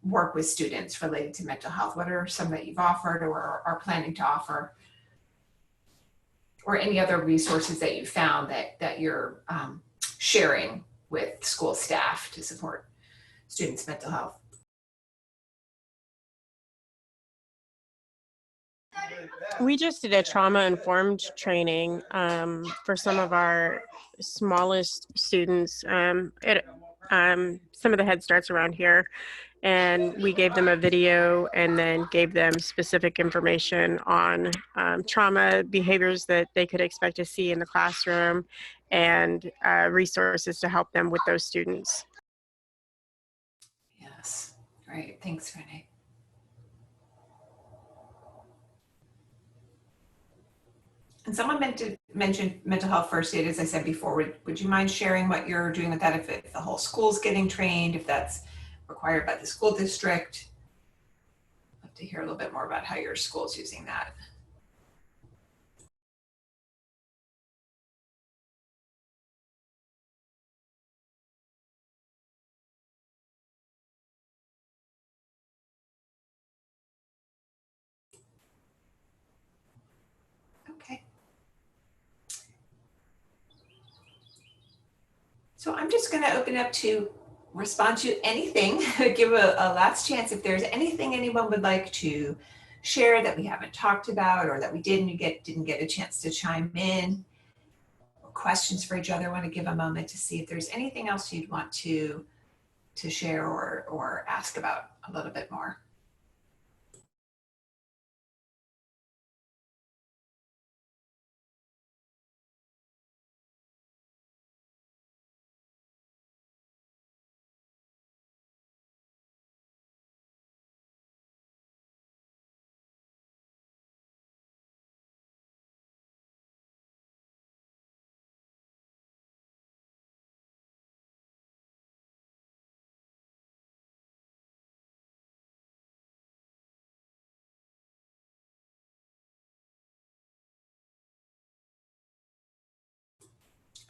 work with students related to mental health? What are some that you've offered or are planning to offer? Or any other resources that you found that you're sharing with school staff to support students' mental health? We just did a trauma-informed training for some of our smallest students at some of the Head Starts around here. And we gave them a video and then gave them specific information on trauma behaviors that they could expect to see in the classroom and resources to help them with those students. Yes, great. Thanks, Renee. And someone mentioned mental health first aid, as I said before. Would you mind sharing what you're doing with that, if the whole school's getting trained, if that's required by the school district? I'd love to hear a little bit more about how your school's using that. Okay. So I'm just going to open up to respond to anything, give a last chance if there's anything anyone would like to share that we haven't talked about or that we didn't get a chance to chime in, or questions for each other. I want to give a moment to see if there's anything else you'd want to share or ask about a little bit more.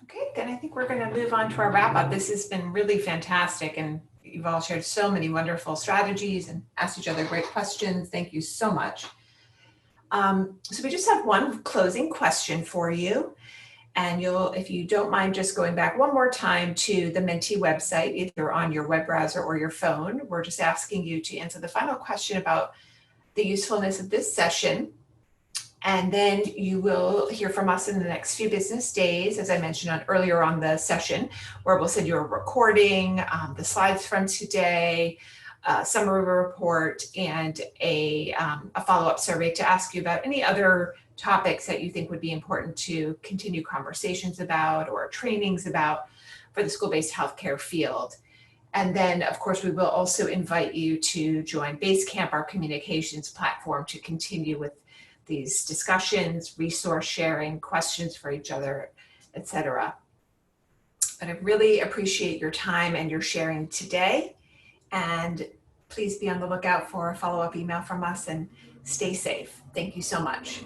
Okay, then I think we're going to move on to our wrap up. This has been really fantastic, and you've all shared so many wonderful strategies and asked each other great questions. Thank you so much. So we just have one closing question for you. And if you don't mind just going back one more time to the Menti website, either on your web browser or your phone, we're just asking you to answer the final question about the usefulness of this session. And then you will hear from us in the next few business days, as I mentioned earlier on the session, where we'll send you a recording, the slides from today, a summary report, and a follow-up survey to ask you about any other topics that you think would be important to continue conversations about or trainings about for the school-based healthcare field. And then, of course, we will also invite you to join Basecamp, our communications platform, to continue with these discussions, resource sharing, questions for each other, etc. But I really appreciate your time and your sharing today. And please be on the lookout for a follow-up email from us, and stay safe. Thank you so much.